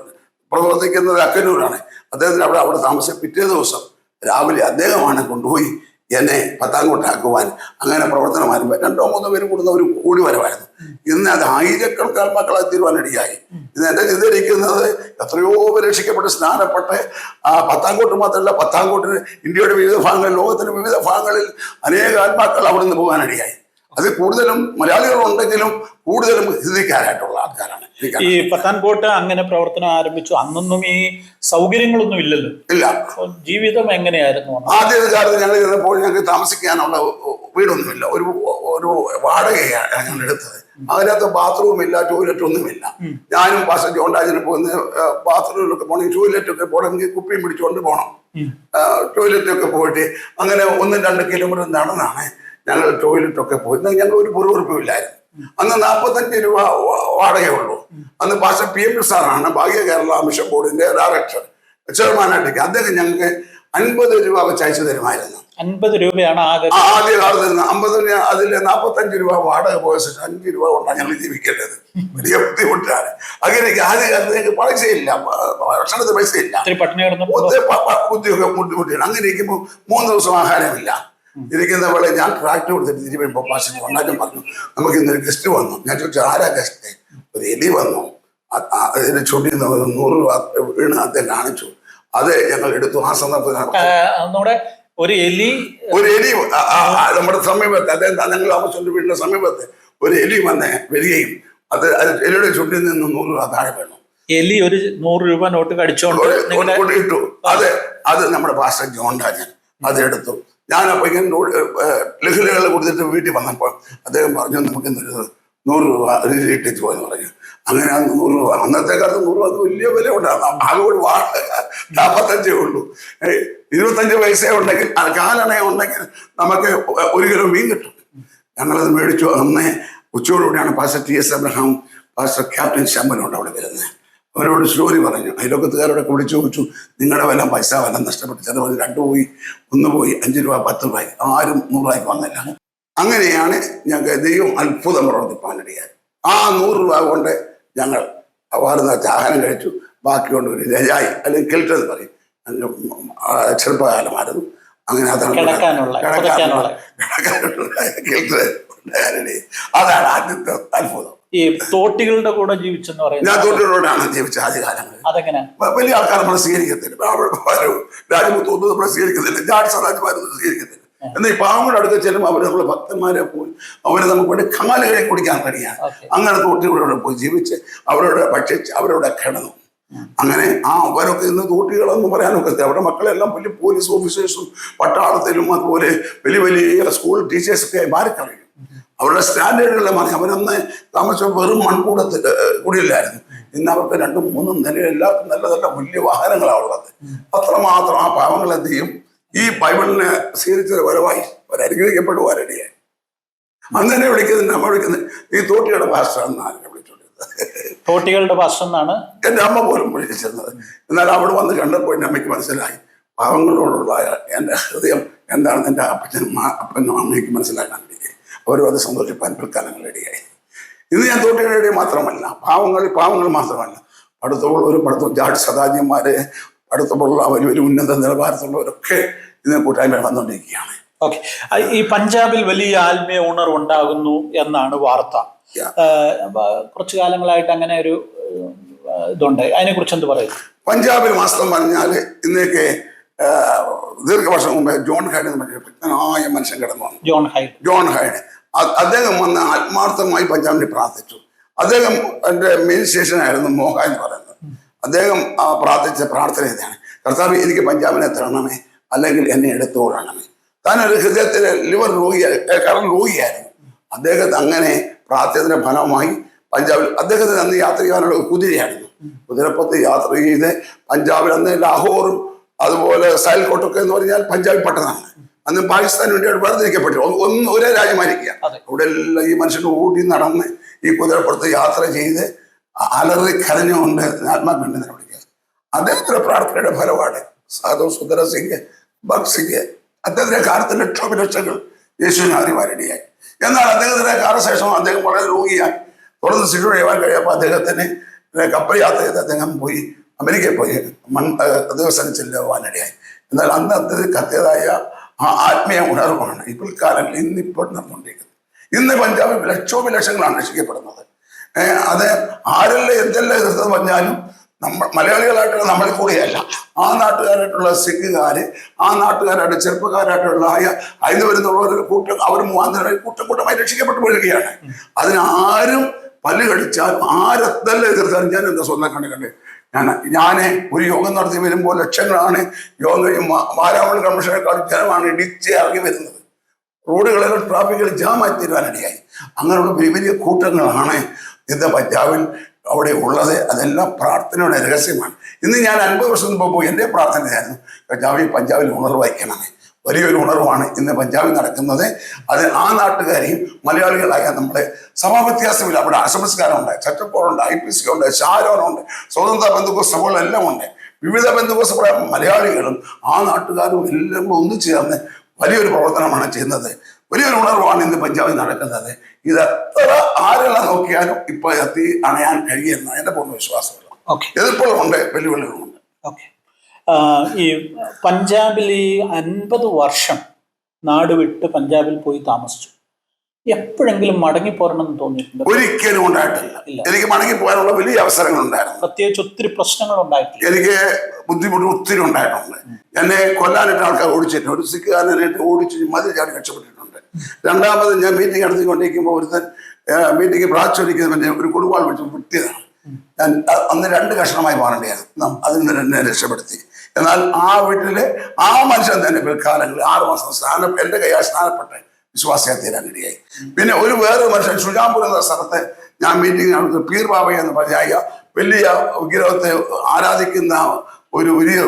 പ്രവർത്തിക്കുന്നത് അക്കന്നൂരാണ്. അദ്ദേഹത്തിന് അവിടെ താമസിച്ച പിറ്റേ ദിവസം രാവിലെ അദ്ദേഹമാണ് കൊണ്ടുപോയി എന്നെ പത്താംകോട്ടാക്കുവാൻ. അങ്ങനെ പ്രവർത്തനം ആരംഭിച്ചു. 2-3 പേര് കൂടുന്ന ഒരു കൂടിവരവായിരുന്നു. ഇന്ന് അത് ആയിരക്കണക്കാൾ മക്കളെ തീരുവാനിടയായി. ഇന്ന് എന്റെ ചിന്തയിരിക്കുന്നത് എത്രയോ പരീക്ഷിക്കപ്പെട്ട് സ്നാനപ്പെട്ട് പത്താംകോട്ട് മാത്രമല്ല, പത്താംകോട്ടിന് ഇന്ത്യയുടെ വിവിധ ഭാഗങ്ങളിൽ, ലോകത്തിന്റെ വിവിധ ഭാഗങ്ങളിൽ അനേക ആത്മാക്കൾ അവിടെ നിന്ന് പോകാനിടയായി. അത് കൂടുതലും മലയാളികളുണ്ടെങ്കിലും കൂടുതലും ഹിന്ദിക്കാരായിട്ടുള്ള ആൾക്കാരാണ്. ഈ പത്താൻകോട്ട് അങ്ങനെ പ്രവർത്തനം ആരംഭിച്ചു. അന്നൊന്നും ഈ സൗകര്യങ്ങളൊന്നും ഇല്ലല്ലോ. ഇല്ല. ജീവിതം എങ്ങനെയായിരുന്നു? ആദ്യ കാലത്ത് ഞങ്ങൾ ഇരുന്നപ്പോൾ ഞങ്ങൾക്ക് താമസിക്കാനുള്ള വീടൊന്നുമില്ല. ഒരു വാടകയാണ് ഞങ്ങൾ എടുത്തത്. അതിനകത്ത് ബാത്റൂം ഇല്ല, ടോയ്ലറ്റ് ഒന്നുമില്ല. ഞാനും പാസ്റ്റർ ജോൺ രാജന് പോകുന്ന ബാത്റൂമിലൊക്കെ പോകണമെങ്കിൽ, ടോയ്ലറ്റൊക്കെ പോകണമെങ്കിൽ കുപ്പിയും പിടിച്ചുകൊണ്ട് പോകണം. ടോയ്ലറ്റൊക്കെ പോയിട്ട് അങ്ങനെ 1-2 കിലോമീറ്റർ നടന്നാണ് ഞങ്ങൾ ടോയ്ലറ്റൊക്കെ പോയി. ഞങ്ങൾ ഒരു പുറവുറപ്പില്ലായിരുന്നു. അന്ന് 45 രൂപ വാടകയുള്ളൂ. അന്ന് പാസ്റ്റർ PM സാറാണ് ഭാഗ്യ കേരള മിഷൻ ബോർഡിന്റെ ഡയറക്ടർ, ചെയർമാനായിട്ട്. അദ്ദേഹം ഞങ്ങൾക്ക് 50 രൂപ വെച്ച് അയച്ചു തരുമായിരുന്നു. 50 രൂപയാണ് ആദ്യ കാലത്ത് നിന്ന്. 50 അതിൽ 45 രൂപ വാടക പോയ 5 രൂപ കൊണ്ടാണ് ഞങ്ങൾ ജീവിക്കേണ്ടത്. വലിയ ബുദ്ധിമുട്ടാണ്. അങ്ങനെ ആദ്യ കാലത്ത് ഞങ്ങൾക്ക് പൈസയില്ല, ഭക്ഷണത്തിന് പൈസയില്ല, ബുദ്ധിമുട്ടാണ്. അങ്ങനെ ഇരിക്കുമ്പോൾ 3 ദിവസം ആഹാരമില്ല. ഇരിക്കുന്ന പോലെ ഞാൻ ട്രാക്ടർ കൊടുത്തിട്ട് തിരിച്ചു വരുമ്പോൾ പാസ്റ്റർ ഉണ്ടാക്കാൻ പറഞ്ഞു, നമുക്ക് ഇന്നൊരു ഗസ്റ്റ് വന്നു. ഞാൻ ചോദിച്ചു, ആരാ ഗസ്റ്റ്? ഒരു എലി വന്നു. അതിന് ചുണ്ടി 100 രൂപ വീണ് അദ്ദേഹം കാണിച്ചു. അത് ഞങ്ങൾ എടുത്തു. ആ സന്ദർഭത്തിൽ ഒരു എലി നമ്മുടെ സമീപത്ത്, അദ്ദേഹം ഞങ്ങൾ താമസിച്ചുകൊണ്ട് വീടിന്റെ സമീപത്ത് ഒരു എലി വരികയും അത് എലിയുടെ ചുണ്ടിൽ നിന്ന് 100 രൂപ താഴെ വേണം. എലി ഒരു 100 രൂപ നോട്ട് കടിച്ചോണ്ട് ഇട്ടു. അത് നമ്മുടെ പാസ്റ്റർ ജോൺ രാജൻ അതെടുത്തു. ഞാനപ്പോൾ ഇങ്ങനെ ലഹരികൾ കൊടുത്തിട്ട് വീട്ടിൽ വന്നപ്പോൾ അദ്ദേഹം പറഞ്ഞു, നമുക്ക് എന്തൊരു 100 രൂപ ഇട്ടിച്ച് പോയെന്ന് പറഞ്ഞു. അങ്ങനെ ആ 100 രൂപ, അന്നത്തെ കാലത്ത് 100 രൂപ വലിയ വില ഉണ്ടാകും. ആകെ ഒരു വാടക 45 ഉള്ളൂ. 25 പൈസ ഉണ്ടെങ്കിൽ, കാലണ ഉണ്ടെങ്കിൽ നമുക്ക് 1 കിലോ മീൻ കിട്ടും. ഞങ്ങളത് മേടിച്ചു. അന്ന് ഉച്ചയോടുകൂടിയാണ് pastor TS Abraham, pastor captain ശമ്പലുണ്ട് അവിടെ വരുന്നത്. അവരോട് സ്റ്റോറി പറഞ്ഞു. അയൽവക്കത്തുകാരോടൊക്കെ വിളിച്ചു ചോദിച്ചു, നിങ്ങളുടെ വല്ല പൈസ വല്ല നഷ്ടപ്പെട്ടു? ചിലപ്പോൾ 2 പോയി, 1 പോയി, 5 രൂപ 10 രൂപ, ആരും 100 രൂപയ്ക്ക് വന്നില്ല. അങ്ങനെയാണ് ഞങ്ങൾക്ക് ദൈവം അത്ഭുതം പ്രവർത്തിപ്പാനിടയായി. ആ 100 രൂപ കൊണ്ട് ഞങ്ങൾ വാർന്ന ആഹാരം കഴിച്ചു. ബാക്കി കൊണ്ട് ഒരു രജായി അല്ലെങ്കിൽ കിൽട്ട് എന്ന് പറയും, ചെറുപ്പകാലമായിരുന്നു. അങ്ങനെ അതാണ് അതാണ് ആദ്യത്തെ അത്ഭുതം. ഈ തോട്ടികളുടെ കൂടെ ജീവിച്ചെന്ന് പറയുന്നത്? ഞാൻ തോട്ടികളോടാണ് ജീവിച്ചത് ആദ്യകാലങ്ങളിൽ. അതെങ്ങനെ? വലിയ ആൾക്കാർ നമ്മളെ സ്വീകരിക്കത്തില്ല. രാജ്യമൊത്ത് ഒന്നും നമ്മളെ സ്വീകരിക്കത്തില്ല. ജാഡ് സദാജ്മാരൊന്നും സ്വീകരിക്കത്തില്ല. എന്നാൽ ഈ പാവങ്ങളുടെ അടുത്ത് ചെല്ലുമ്പോൾ അവർ നമ്മളെ ഭക്തന്മാരെ പോയി അവരെ നമുക്ക് വേണ്ടി കമാലുകളെ കുടിക്കാൻ കഴിയാണ്. അങ്ങനെ തോട്ടികളോടെ പോയി ജീവിച്ച് അവരോട് ഭക്ഷിച്ച് അവരോടെ കിടന്നു. അങ്ങനെ അവരൊക്കെ ഇന്ന് തോട്ടികളെന്ന് പറയാനൊക്കെ അവരുടെ മക്കളെല്ലാം വലിയ പോലീസ് ഓഫീസേഴ്സും പട്ടാളത്തിലും അതുപോലെ വലിയ വലിയ സ്കൂൾ ടീച്ചേഴ്സൊക്കെ ആയി മാറിക്കളയും. അവരുടെ സ്റ്റാൻഡേർഡുകളെ മാറി. അവരന്ന് താമസിച്ച വെറും മൺകൂടത്തിൽ കൂടിയില്ലായിരുന്നു. ഇന്ന് അവർക്ക് 2-3 നിലയിൽ എല്ലാവർക്കും നല്ല നല്ല വലിയ വാഹനങ്ങളാണ് ഉള്ളത്. അത്രമാത്രം ആ പാവങ്ങൾ എന്ത് ചെയ്യും, ഈ ബൈബിളിനെ സ്വീകരിച്ചത് വരവായി അവരനുഗ്രഹിക്കപ്പെടുവാനിടയായി. അന്ന് തന്നെ വിളിക്കുന്നത്, നമ്മൾ വിളിക്കുന്നത് ഈ തോട്ടിയുടെ ഭാഷ എന്നാണ് വിളിച്ചുകൊണ്ടിരുന്നത്. തോട്ടികളുടെ ഭാഷ എന്നാണ് എൻ്റെ അമ്മ പോലും വിളിച്ചിരുന്നത്. എന്നാൽ അവിടെ വന്ന് കണ്ടപ്പോൾ എൻ്റെ അമ്മയ്ക്ക് മനസ്സിലായി പാവങ്ങളോടുള്ള എൻ്റെ ഹൃദയം എന്താണെന്ന് എൻ്റെ അപ്പനും അമ്മയ്ക്ക് മനസ്സിലാക്കാൻ ഇടയായി. അവരും അത് സന്തോഷിപ്പാൻ പിൽക്കാലങ്ങളിടയായി. ഇന്ന് ഞാൻ തോട്ടികളുടെ മാത്രമല്ല, പാവങ്ങൾ മാത്രമല്ല, പഠിത്തം ജാഡ് സദാജ്യന്മാരെ, പഠിത്തമുള്ള വലിയ വലിയ ഉന്നത നിലവാരത്തിലുള്ളവരൊക്കെ ഇതിനെ കൂട്ടായ്മ വന്നുകൊണ്ടിരിക്കുകയാണ്. ഓക്കെ. ഈ പഞ്ചാബിൽ വലിയ ആത്മീയ ഉണർവ് ഉണ്ടാകുന്നു എന്നാണ് വാർത്ത. കുറച്ചു കാലങ്ങളായിട്ട് അങ്ങനെ ഒരു ഇതുണ്ട്. അതിനെ കുറിച്ച് എന്ത് പറയും? പഞ്ചാബിൽ വാസ്തവം പറഞ്ഞാൽ ഇന്നേക്ക് ദീർഘവർഷം മുമ്പേ ജോൺ ഹൈഡ് എന്ന് പറഞ്ഞ ഭക്തനായ മനുഷ്യൻ കിടന്നു വന്നു. ജോൺ ഹൈഡ് അദ്ദേഹം വന്ന് ആത്മാർത്ഥമായി പഞ്ചാബിനെ പ്രാർത്ഥിച്ചു. അദ്ദേഹം എൻ്റെ മെയിൻ സ്റ്റേഷനായിരുന്നു മോഹ എന്ന് പറയുന്നത്. അദ്ദേഹം പ്രാർത്ഥിച്ച പ്രാർത്ഥന ഇതാണ്: കർത്താവ്, എനിക്ക് പഞ്ചാബിനെ തരണമേ, അല്ലെങ്കിൽ എന്നെ എടുത്തുകൊള്ളണമേ. താനൊരു ഹൃദയത്തിലെ ലിവർ രോഗിയായിരുന്നു. അദ്ദേഹത്തെ അങ്ങനെ പ്രാർത്ഥനയുടെ ഫലമായി പഞ്ചാബിൽ അദ്ദേഹത്തിന് അന്ന് യാത്ര ചെയ്യാനുള്ള കുതിരയായിരുന്നു. കുതിരപ്പുറത്ത് യാത്ര ചെയ്ത് പഞ്ചാബിൽ അന്ന് ലാഹോറും അതുപോലെ സയൽക്കോട്ടൊക്കെ എന്ന് പറഞ്ഞാൽ പഞ്ചാബ് പട്ടണമാണ്. അന്ന് പാകിസ്ഥാന് വേണ്ടി വേർതിരിക്കപ്പെട്ടു. ഒരേ രാജ്യമായിരിക്കുക. അവിടെ എല്ലാം ഈ മനുഷ്യൻ ഓടി നടന്ന് ഈ കുതിരപ്പുറത്ത് യാത്ര ചെയ്ത് അലറി കരഞ്ഞുകൊണ്ട് ആത്മാക്കണ്ഠനെ വിളിക്കുക. അദ്ദേഹത്തിന്റെ പ്രാർത്ഥനയുടെ ഫലമാണ് സാധു സുന്ദര സിംഗ്, ഭഗത് സിംഗ്, അദ്ദേഹത്തിന്റെ കാലത്ത് ലക്ഷോപലക്ഷങ്ങൾ യേശുവിനെ അറിവാനിടയായി. എന്നാൽ അദ്ദേഹത്തിന്റെ കാലശേഷം അദ്ദേഹം വളരെ രോഗിയായി തുടർന്ന് ശിശു ചെയ്യുവാൻ കഴിയപ്പോൾ അദ്ദേഹത്തിന് കപ്പൽ യാത്ര ചെയ്ത് അദ്ദേഹം പോയി അമേരിക്കയിൽ പോയി ദിവസം ചെല്ലുവാനിടയായി. എന്നാൽ അന്ന് അദ്ദേഹത്തിന് കത്തിയതായ ആ ആത്മീയ ഉണർവാണ് ഈ പിൽക്കാലങ്ങളിൽ ഇന്നിപ്പോൾ നടന്നുകൊണ്ടിരിക്കുന്നത്. ഇന്ന് പഞ്ചാബിൽ ലക്ഷോപലക്ഷങ്ങളാണ് രക്ഷിക്കപ്പെടുന്നത്. അത് ആരെല്ലാം എന്തെല്ലാം എതിർത്തത് പറഞ്ഞാലും മലയാളികളായിട്ടുള്ള നമ്മളെ കൂടെയല്ല, ആ നാട്ടുകാരായിട്ടുള്ള സിഖുകാര്, ആ നാട്ടുകാരായിട്ട് ചെറുപ്പക്കാരായിട്ടുള്ള അതിന് വരുന്നുള്ള കൂട്ടം, അവർ മുഖാന്തരം കൂട്ടമായി രക്ഷിക്കപ്പെട്ടു വരികയാണ്. അതിനാരും പല്ല് കടിച്ചാൽ ആരെല്ലാം എതിർത്താലും ഞാൻ എന്താ സ്വന്തം കണ്ടേ ഞാൻ ഒരു യോഗം നടത്തി വരുമ്പോൾ ലക്ഷങ്ങളാണ് യോഗം കഴിയും. മാരാമൺ കമ്മീഷനേക്കാൾ ജനമാണ് ഇടിച്ച് ഇറങ്ങി വരുന്നത്. റോഡുകളിലും ട്രാഫിക്കുകൾ ജാമായി തീരുവാനിടയായി. അങ്ങനെയുള്ള വലിയ വലിയ കൂട്ടങ്ങളാണ് ഇന്ന് പഞ്ചാബിൽ അവിടെ ഉള്ളത്. അതെല്ലാം പ്രാർത്ഥനയുടെ രഹസ്യമാണ്. ഇന്ന് ഞാൻ 50 വർഷം മുമ്പ് പോയി എൻ്റെ പ്രാർത്ഥനയായിരുന്നു പഞ്ചാബിൽ ഉണർവ് വയ്ക്കണമേ. വലിയൊരു ഉണർവാണ് ഇന്ന് പഞ്ചാബിൽ നടക്കുന്നത്. അത് ആ നാട്ടുകാരെയും മലയാളികളായ നമ്മുടെ സഭാ വ്യത്യാസമില്ല. അവിടെ അസംസ്കാരമുണ്ട്, ചട്ടപ്പോഴുണ്ട്, IPC ഉണ്ട്, ഷാരോനുണ്ട്, സ്വതന്ത്ര ബന്ധുക്കോസഭകളെല്ലാം ഉണ്ട്. വിവിധ ബന്ധുക്കോസഭ മലയാളികളും ആ നാട്ടുകാരും എല്ലാം ഒന്നു ചേർന്ന് വലിയൊരു പ്രവർത്തനമാണ് ചെയ്യുന്നത്. വലിയൊരു ഉണർവാണ് ഇന്ന് പഞ്ചാബിൽ നടക്കുന്നത്. ഇതെത്ര ആരെല്ലാം നോക്കിയാലും ഇപ്പൊ എത്തി അണയാൻ കഴിയുന്ന എന്റെ പൂർണ്ണ വിശ്വാസമുള്ള എതിർപ്പുകളുണ്ട്, വെല്ലുവിളികളുമുണ്ട്. ഈ പഞ്ചാബിൽ ഈ 50 വർഷം നാട് വിട്ട് പഞ്ചാബിൽ പോയി താമസിച്ചു. എപ്പോഴെങ്കിലും മടങ്ങി പോരണമെന്ന് തോന്നിയിട്ടുണ്ട്? ഒരിക്കലും ഉണ്ടായിട്ടില്ല. എനിക്ക് മടങ്ങി പോകാനുള്ള വലിയ അവസരങ്ങൾ ഉണ്ടായിരുന്നു. പ്രത്യേകിച്ച് ഒത്തിരി പ്രശ്നങ്ങൾ ഉണ്ടായിട്ടില്ല. എനിക്ക് ബുദ്ധിമുട്ട് ഒത്തിരി ഉണ്ടായിട്ടുണ്ട്. എന്നെ കൊല്ലാനായിട്ട് ആൾക്കാർ ഓടിച്ചിട്ടുണ്ട്. ഒരു സിഖുകാരനായിട്ട് ഓടിച്ച് മതിൽ ചാടി രക്ഷപ്പെട്ടിട്ടുണ്ട്. രണ്ടാമത് ഞാൻ മീറ്റിംഗ് നടത്തിക്കൊണ്ടിരിക്കുമ്പോൾ ഒരുത്തൻ മീറ്റിംഗ് പ്രാച്ചൊലിക്കുന്ന ഒരു കൊടുവാൾ വെച്ച് വിട്ടിയതാണ്. ഞാൻ അന്ന് 2 കഷ്ണമായി മാറേണ്ടിയായിരുന്നു. അതിൽ നിന്ന് എന്നെ രക്ഷപ്പെടുത്തി. എന്നാൽ ആ വീട്ടിലെ ആ മനുഷ്യൻ തന്നെ പിൽക്കാലങ്ങളിൽ 6 മാസം എൻ്റെ കയ്യാൽ സ്നാനപ്പെട്ട് വിശ്വാസിയായി തീരാനിടയായി. പിന്നെ വേറൊരു മനുഷ്യൻ സുജാംപൂർ എന്ന സ്ഥലത്ത് ഞാൻ മീറ്റിംഗ് നടത്തുന്ന പീർ ബാബ എന്ന് പറഞ്ഞ വലിയ വിഗ്രഹത്തെ ആരാധിക്കുന്ന ഒരു വലിയ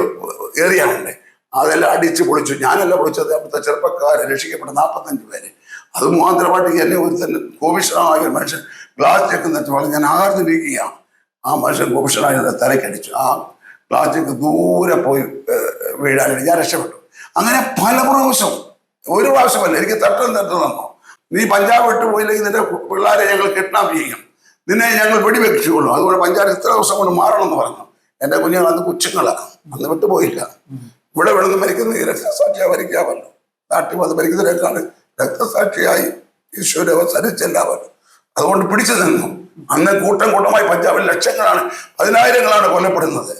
ഏരിയ ഉണ്ട്. അതെല്ലാം അടിച്ച് പൊളിച്ചു. ഞാനല്ല പൊളിച്ചത്, അവിടുത്തെ ചെറുപ്പക്കാരെ രക്ഷിക്കപ്പെട്ട 45 പേര്. അത് മുഖാന്തരമായിട്ട് എന്നെ ഒരു കോപിഷണമായ ഒരു മനുഷ്യൻ ഗ്ലാസ് ചെക്കുന്ന ഞാൻ ആഹാരത്തിരിക്കുകയാണ്. ആ മനുഷ്യൻ കോപിഷണായ തലക്കടിച്ചു. ആ ഗ്ലാസ് ചെക്ക് ദൂരെ പോയി വീഴാനായിട്ട് ഞാൻ രക്ഷപ്പെട്ടു. അങ്ങനെ പല പ്രാവശ്യം, ഒരു പ്രാവശ്യമല്ല, എനിക്ക് തട്ടം തന്നോ, നീ പഞ്ചാബ് വിട്ടു പോയില്ലെങ്കിൽ നിന്റെ പിള്ളേരെ ഞങ്ങൾ കിഡ്നാപ്പ് ചെയ്യും, നിന്നെ ഞങ്ങൾ വെടിവെച്ചുകൊള്ളൂ, അതുകൊണ്ട് പഞ്ചാബ് ഇത്ര ദിവസം കൊണ്ട് മാറണം എന്ന് പറഞ്ഞു. എൻ്റെ കുഞ്ഞുങ്ങൾ അന്ന് കൊച്ചുങ്ങളാണ്, അന്ന് വിട്ടുപോയില്ല. ഇവിടെ വിടുന്ന് മരിക്കുന്ന ഈ രക്തസാക്ഷിയായി മരിക്കാമല്ലോ. നാട്ടിൽ വന്ന് മരിക്കുന്നതിനേക്കാൾ രക്തസാക്ഷിയായി ഈശ്വര സരിച്ചെല്ലാമല്ലോ. അതുകൊണ്ട് പിടിച്ചു നിന്നു. അന്ന് കൂട്ടം കൂട്ടമായി പഞ്ചാബിൽ ലക്ഷങ്ങളാണ്, 10,000-ങ്ങളാണ് കൊല്ലപ്പെടുന്നത്.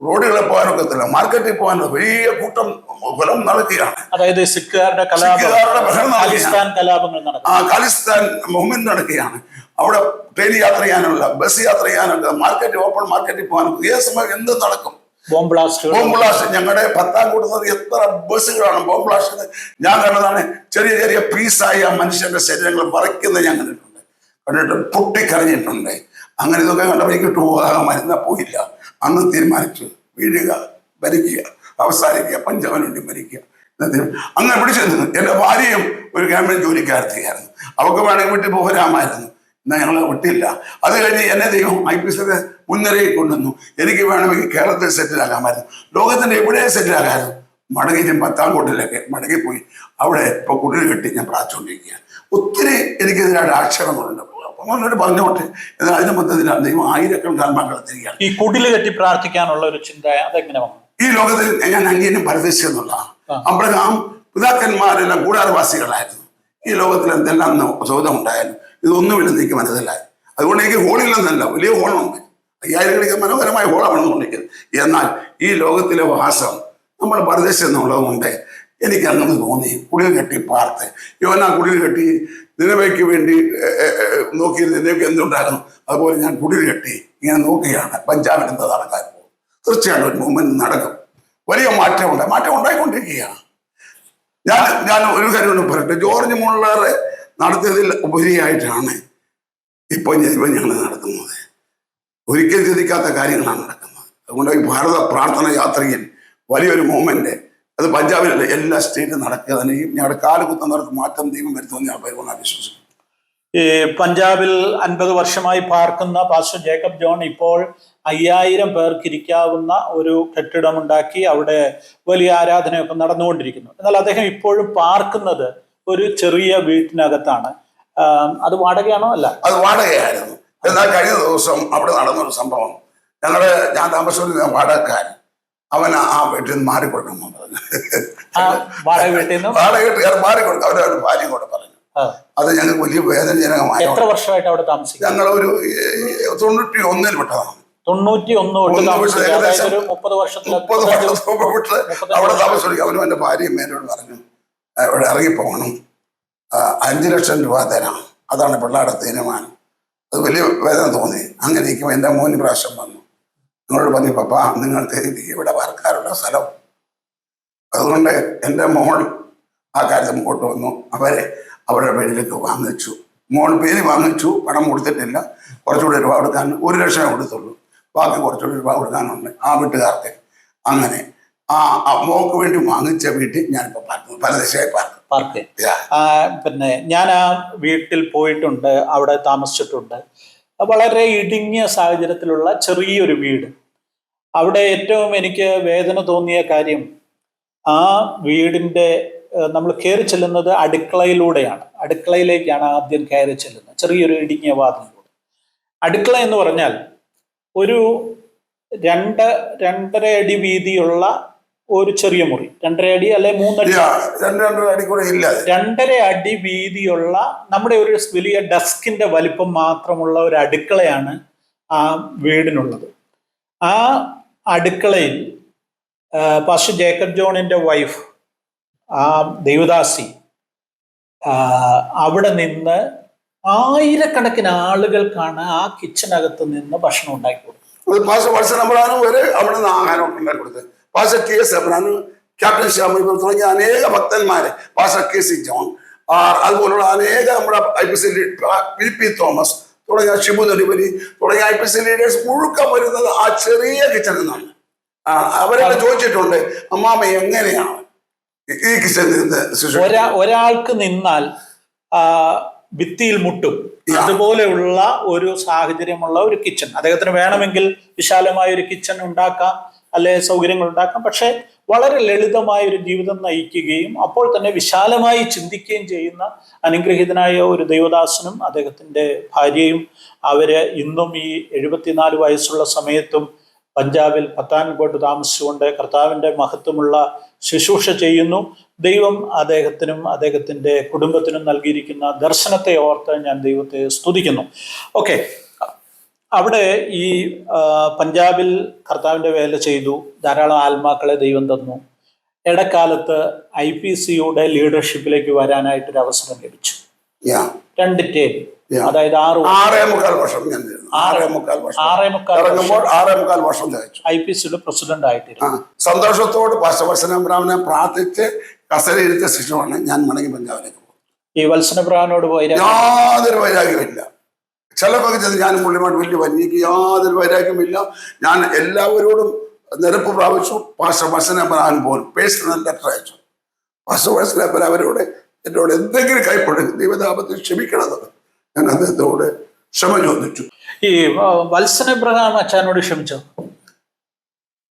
റോഡുകളിൽ പോകാനൊക്കത്തില്ല, മാർക്കറ്റിൽ പോകാൻ വലിയ കൂട്ടം കൊലം നടക്കുകയാണ്. അതായത് സിഖുകാരുടെ ഖാലിസ്ഥാൻ മൂവ്മെന്റ് നടക്കുകയാണ്. അവിടെ ട്രെയിൻ യാത്ര ചെയ്യാനുള്ള, ബസ് യാത്ര ചെയ്യാനുള്ള, മാർക്കറ്റ്, ഓപ്പൺ മാർക്കറ്റിൽ പോകാനും ഏത് സമയം എന്തും നടക്കും. ബോംബ് ബ്ലാസ്റ്റ് ഞങ്ങളുടെ 10-ാം കൂട്ടുന്നത് എത്ര ബസ്സുകളാണ് ബോംബ് ബ്ലാസ്റ്റ്. ഞാൻ കണ്ടതാണ് ചെറിയ ചെറിയ പീസായി ആ മനുഷ്യന്റെ ശരീരങ്ങൾ വറയ്ക്കുന്നത് ഞാൻ കണ്ടിട്ടുണ്ട്, കണ്ടിട്ട് പൊട്ടിക്കറിഞ്ഞിട്ടുണ്ട്. അങ്ങനെ ഇതൊക്കെ കണ്ടപ്പോൾ എനിക്ക് മരുന്ന പോയില്ല. അന്ന് തീരുമാനിച്ചു വീഴുക, ഭരിക്കുക, അവസാനിക്കുക, പഞ്ചാബിന് വേണ്ടി ഭരിക്കുക. അങ്ങനെ പിടിച്ചു നിന്നു. എൻ്റെ ഭാര്യയും ഒരു ഗവൺമെന്റ് ജോലിക്കാരത്തിയായിരുന്നു. അവർക്ക് വേണമെങ്കിൽ വീട്ടിൽ പോരാമായിരുന്നു. എന്നാൽ ഞങ്ങൾ വിട്ടില്ല. അത് കഴിഞ്ഞ് എന്നെ ദൈവം IPC മുൻനിരയിൽ കൊണ്ടുവന്നു. എനിക്ക് വേണമെങ്കിൽ കേരളത്തിൽ സെറ്റിലാക്കാമായിരുന്നു, ലോകത്തിന്റെ എവിടെ സെറ്റിലാക്കാമായിരുന്നു. മടങ്ങി 10-ാം കൂട്ടിലൊക്കെ മടങ്ങിപ്പോയി. അവിടെ ഇപ്പോൾ കുടിൽ കെട്ടി ഞാൻ പ്രാർത്ഥിച്ചുകൊണ്ടിരിക്കുകയാണ്. ഒത്തിരി എനിക്കെതിരായിട്ട് ആക്ഷേപങ്ങളുണ്ട്. അങ്ങോട്ട് പറഞ്ഞോട്ടെ. എന്നാൽ അതിന് മൊത്തത്തിലാണ് ദൈവം ആയിരക്കണക്കിന് ആത്മാക്കളെ തിരികെയാണ്. ഈ കുടിൽ കെട്ടി പ്രാർത്ഥിക്കാനുള്ള ഒരു ചിന്ത അതെങ്ങനെ വന്നു? ഈ ലോകത്തിൽ ഞാൻ അന്യനും പരദേശി എന്നുള്ളതാണ്. അബ്രഹാം പിതാക്കന്മാരെല്ലാം കൂടാരവാസികളായിരുന്നു. ഈ ലോകത്തിൽ എന്തെല്ലാം സൗദമുണ്ടായാലും ഇതൊന്നുമില്ലെന്ന് എനിക്ക് മനസ്സിലായി. അതുകൊണ്ട് എനിക്ക് ഹോളില്ലെന്നല്ല, വലിയ ഹോളുണ്ട്, 5000 മനോഹരമായ ഹോളാണ് കൊണ്ടിരിക്കുന്നത്. എന്നാൽ ഈ ലോകത്തിലെ വാസം നമ്മൾ പരദേശം എന്നുള്ളത് കൊണ്ട് എനിക്ക് അങ്ങനെ തോന്നി. കുടിൽ കെട്ടി പാർത്ത് യോനാ കുടിൽ കെട്ടി നിലവയ്ക്ക് വേണ്ടി നോക്കി നിലയ്ക്ക് എന്തുണ്ടായിരുന്നു, അതുപോലെ ഞാൻ കുടിൽ കെട്ടി ഇങ്ങനെ നോക്കുകയാണ്. പഞ്ചാബിൽ എന്താ നടക്കാൻ പോകും? തീർച്ചയായിട്ടും ഒരു മൂവ്മെന്റ് നടക്കും, വലിയ മാറ്റം ഉണ്ടായിക്കൊണ്ടിരിക്കുകയാണ്. ഞാൻ ഒരു കാര്യം കൊണ്ട് പറയട്ടെ, ജോർജ് മുള്ളർ നടത്തിയതിൽ ഉപരിയായിട്ടാണ് ഇപ്പോൾ ഞങ്ങൾ നടത്തുന്നത്. ഒരിക്കലും ചിന്തിക്കാത്ത കാര്യങ്ങളാണ് നടക്കുന്നത്. അതുകൊണ്ട് ഈ ഭാരത പ്രാർത്ഥന യാത്രയിൽ വലിയൊരു മൂവ്മെന്റ് അത് പഞ്ചാബിലെ എല്ലാ സ്റ്റേറ്റും നടക്കുക തന്നെ. ഞങ്ങളുടെ കാലുകുത്തുന്നവർക്ക് മാറ്റം ദൈവം വരുത്തുമെന്ന് ഞാൻ പരിപൂർണ്ണ വിശ്വസിക്കുന്നു. ഈ പഞ്ചാബിൽ 50 വർഷമായി പാർക്കുന്ന പാസ്റ്റർ ജേക്കബ് ജോൺ ഇപ്പോൾ 5000 പേർക്ക് ഇരിക്കാവുന്ന ഒരു കെട്ടിടമുണ്ടാക്കി അവിടെ വലിയ ആരാധനയൊക്കെ നടന്നുകൊണ്ടിരിക്കുന്നു. എന്നാൽ അദ്ദേഹം ഇപ്പോഴും പാർക്കുന്നത് ഒരു ചെറിയ വീട്ടിനകത്താണ്. അത് വാടകയാണോ? അല്ല, അത് വാടകയായിരുന്നു. എന്നാൽ കഴിഞ്ഞ ദിവസം അവിടെ നടന്നൊരു സംഭവം, ഞാൻ താമസിക്കുന്ന വാടകക്കാരൻ അവൻ ആ വീട്ടിൽ നിന്ന് മാറിക്കൊടുക്കണം പറഞ്ഞു. വാടക വീട്ടിൽ നിന്ന് മാറിക്കൊടുക്കും. അവരവരുടെ ഭാര്യയും കൂടെ പറഞ്ഞു. അത് ഞങ്ങൾക്ക് വലിയ വേദനജനകമായി. എത്ര വർഷമായിട്ട് അവിടെ താമസിക്കും? ഞങ്ങൾ ഒരു 91 പെട്ടതാണ്. 91 ഏകദേശം 30 വർഷത്തിൽ അവിടെ താമസിക്കും. അവനും എൻ്റെ ഭാര്യയും എന്നോട് പറഞ്ഞു ഇവിടെ ഇറങ്ങിപ്പോകണം, 5 ലക്ഷം രൂപ തരാം, അതാണ് പിള്ളേരുടെ തീരുമാനം. അത് വലിയ വേദന തോന്നി. അങ്ങനെ ഇരിക്കുമ്പോൾ എൻ്റെ മോന് പ്രാവശ്യം വന്നു. നിങ്ങളോട് പറഞ്ഞു, പപ്പ നിങ്ങൾക്ക് ഇവിടെ വർക്കാനുള്ള സ്ഥലം, അതുകൊണ്ട് എൻ്റെ മോൾ ആ കാര്യത്തിൽ മുമ്പോട്ട് വന്നു. അവരുടെ പേരിലേക്ക് വാങ്ങിച്ചു. മോൾ പേര് വാങ്ങിച്ചു, പണം കൊടുത്തിട്ടില്ല. കുറച്ചുകൂടി രൂപ കൊടുക്കാൻ 1 ലക്ഷം കൊടുത്തുള്ളൂ, ബാക്കി കുറച്ചുകൂടി രൂപ കൊടുക്കാനുണ്ട് ആ വീട്ടുകാർക്ക്. അങ്ങനെ ആ മോക്ക് വേണ്ടി വാങ്ങിച്ച വീട്ടിൽ ഞാനിപ്പോൾ പാർക്കുന്നു, പലദിശയായി പാർക്ക്. പിന്നെ ഞാൻ ആ വീട്ടിൽ പോയിട്ടുണ്ട്, അവിടെ താമസിച്ചിട്ടുണ്ട്. വളരെ ഇടുങ്ങിയ സാഹചര്യത്തിലുള്ള ചെറിയൊരു വീട്. അവിടെ ഏറ്റവും എനിക്ക് വേദന തോന്നിയ കാര്യം, ആ വീടിൻ്റെ നമ്മൾ കയറി ചെല്ലുന്നത് അടുക്കളയിലൂടെയാണ്. അടുക്കളയിലേക്കാണ് ആദ്യം കയറി ചെല്ലുന്നത്, ചെറിയൊരു ഇടുങ്ങിയ വാതിലിലൂടെ. അടുക്കള എന്ന് പറഞ്ഞാൽ ഒരു 2-2.5 അടി വീതിയുള്ള ഒരു ചെറിയ മുറി. 2.5 അടി അല്ലെ 3 അടി, 2.5 അടി വീതിയുള്ള നമ്മുടെ ഒരു വലിയ ഡെസ്കിന്റെ വലിപ്പം മാത്രമുള്ള ഒരു അടുക്കളയാണ് ആ വീടിനുള്ളത്. ആ അടുക്കളയിൽ പാസ്റ്റർ ജേക്കബ് ജോണിന്റെ വൈഫ്, ആ ദൈവദാസി, അവിടെ നിന്ന് ആയിരക്കണക്കിന് ആളുകൾക്കാണ് ആ കിച്ചനകത്ത് നിന്ന് ഭക്ഷണം ഉണ്ടാക്കി കൊടുത്തത്. വരെ അവിടെ നിന്ന് ആഹാരം ഉണ്ടാക്കി കൊടുത്തത്. Pastor KS Abran, captain Shyami തുടങ്ങിയ അനേക ഭക്തന്മാരെ, പാസ്റ്റർ KC ജോൺ, അതുപോലുള്ള അനേക നമ്മുടെ IPC PP തോമസ് തുടങ്ങിയ ഷിബു നെടുവലി തുടങ്ങിയ IPC ലീഡേഴ്സ് മുഴുക്കം വരുന്നത് ആ ചെറിയ കിച്ചണിൽ നിന്നാണ്. അവരൊക്കെ ചോദിച്ചിട്ടുണ്ട്, അമ്മാമ എങ്ങനെയാണ് ഈ കിച്ചണിൽ ഒരാൾക്ക് നിന്നാൽ ഭിത്തിയിൽ മുട്ടും, അതുപോലെയുള്ള ഒരു സാഹചര്യമുള്ള ഒരു കിച്ചൺ. അദ്ദേഹത്തിന് വേണമെങ്കിൽ വിശാലമായ ഒരു കിച്ചൺ ഉണ്ടാക്കാം, അല്ലെ സൗകര്യങ്ങൾ ഉണ്ടാക്കാം. പക്ഷെ വളരെ ലളിതമായ ഒരു ജീവിതം നയിക്കുകയും അപ്പോൾ തന്നെ വിശാലമായി ചിന്തിക്കുകയും ചെയ്യുന്ന അനുഗ്രഹീതനായ ഒരു ദൈവദാസനും അദ്ദേഹത്തിൻ്റെ ഭാര്യയും, അവര് ഇന്നും ഈ 74 വയസ്സുള്ള സമയത്തും പഞ്ചാബിൽ പത്താൻകോട്ട് താമസിച്ചുകൊണ്ട് കർത്താവിൻ്റെ മഹത്വമുള്ള ശുശ്രൂഷ ചെയ്യുന്നു. ദൈവം അദ്ദേഹത്തിനും അദ്ദേഹത്തിൻ്റെ കുടുംബത്തിനും നൽകിയിരിക്കുന്ന ദർശനത്തെ ഓർത്ത് ഞാൻ ദൈവത്തെ സ്തുതിക്കുന്നു. ഓക്കെ, അവിടെ ഈ പഞ്ചാബിൽ കർത്താവിൻ്റെ വേല ചെയ്തു, ധാരാളം ആത്മാക്കളെ ദൈവം തന്നു. ഇടക്കാലത്ത് IPCയുടെ ലീഡർഷിപ്പിലേക്ക് വരാനായിട്ടൊരു അവസരം ലഭിച്ചു. 2 ടേം, അതായത് 6.25 വർഷം IPCയുടെ പ്രസിഡന്റ് ആയിട്ടിരുന്നു. സന്തോഷത്തോട് പാസ്റ്റർ വത്സനബ്രാഹ്മനെ പ്രാർത്ഥിച്ച് കസരയിരുത്തിയ ശിശുവാണ് ഞാൻ മടങ്ങി പഞ്ചാബിലേക്ക് പോകും. ഈ വത്സനബ്രാഹ്മനോട് യാതൊരു വൈരാഗ്യമില്ല. ചിലപ്പോൾ ഞാനും പുള്ളിയുമായിട്ട് വലിയ എനിക്ക് യാതൊരു വൈരാഗ്യമില്ല. ഞാൻ എല്ലാവരോടും നിരപ്പ് പ്രാപിച്ചു. പാസ്റ്റർ വത്സനബ്രാഹ്മൻ പോലും പേഴ്സണൽ ലെറ്റർ അയച്ചു. പാസ്റ്റർ വത്സനബ്രാഹ്മൻ അവരോട് എന്നോട് എന്തെങ്കിലും കൈപ്പെടും ദൈവതാപത്തിൽ ക്ഷമിക്കണമെന്ന് ഞാൻ അദ്ദേഹത്തോട് ക്ഷമ ചോദിച്ചു. ഈ വത്സൻ എബ്രഹാം അച്ഛനോട് ക്ഷമിച്ചോ?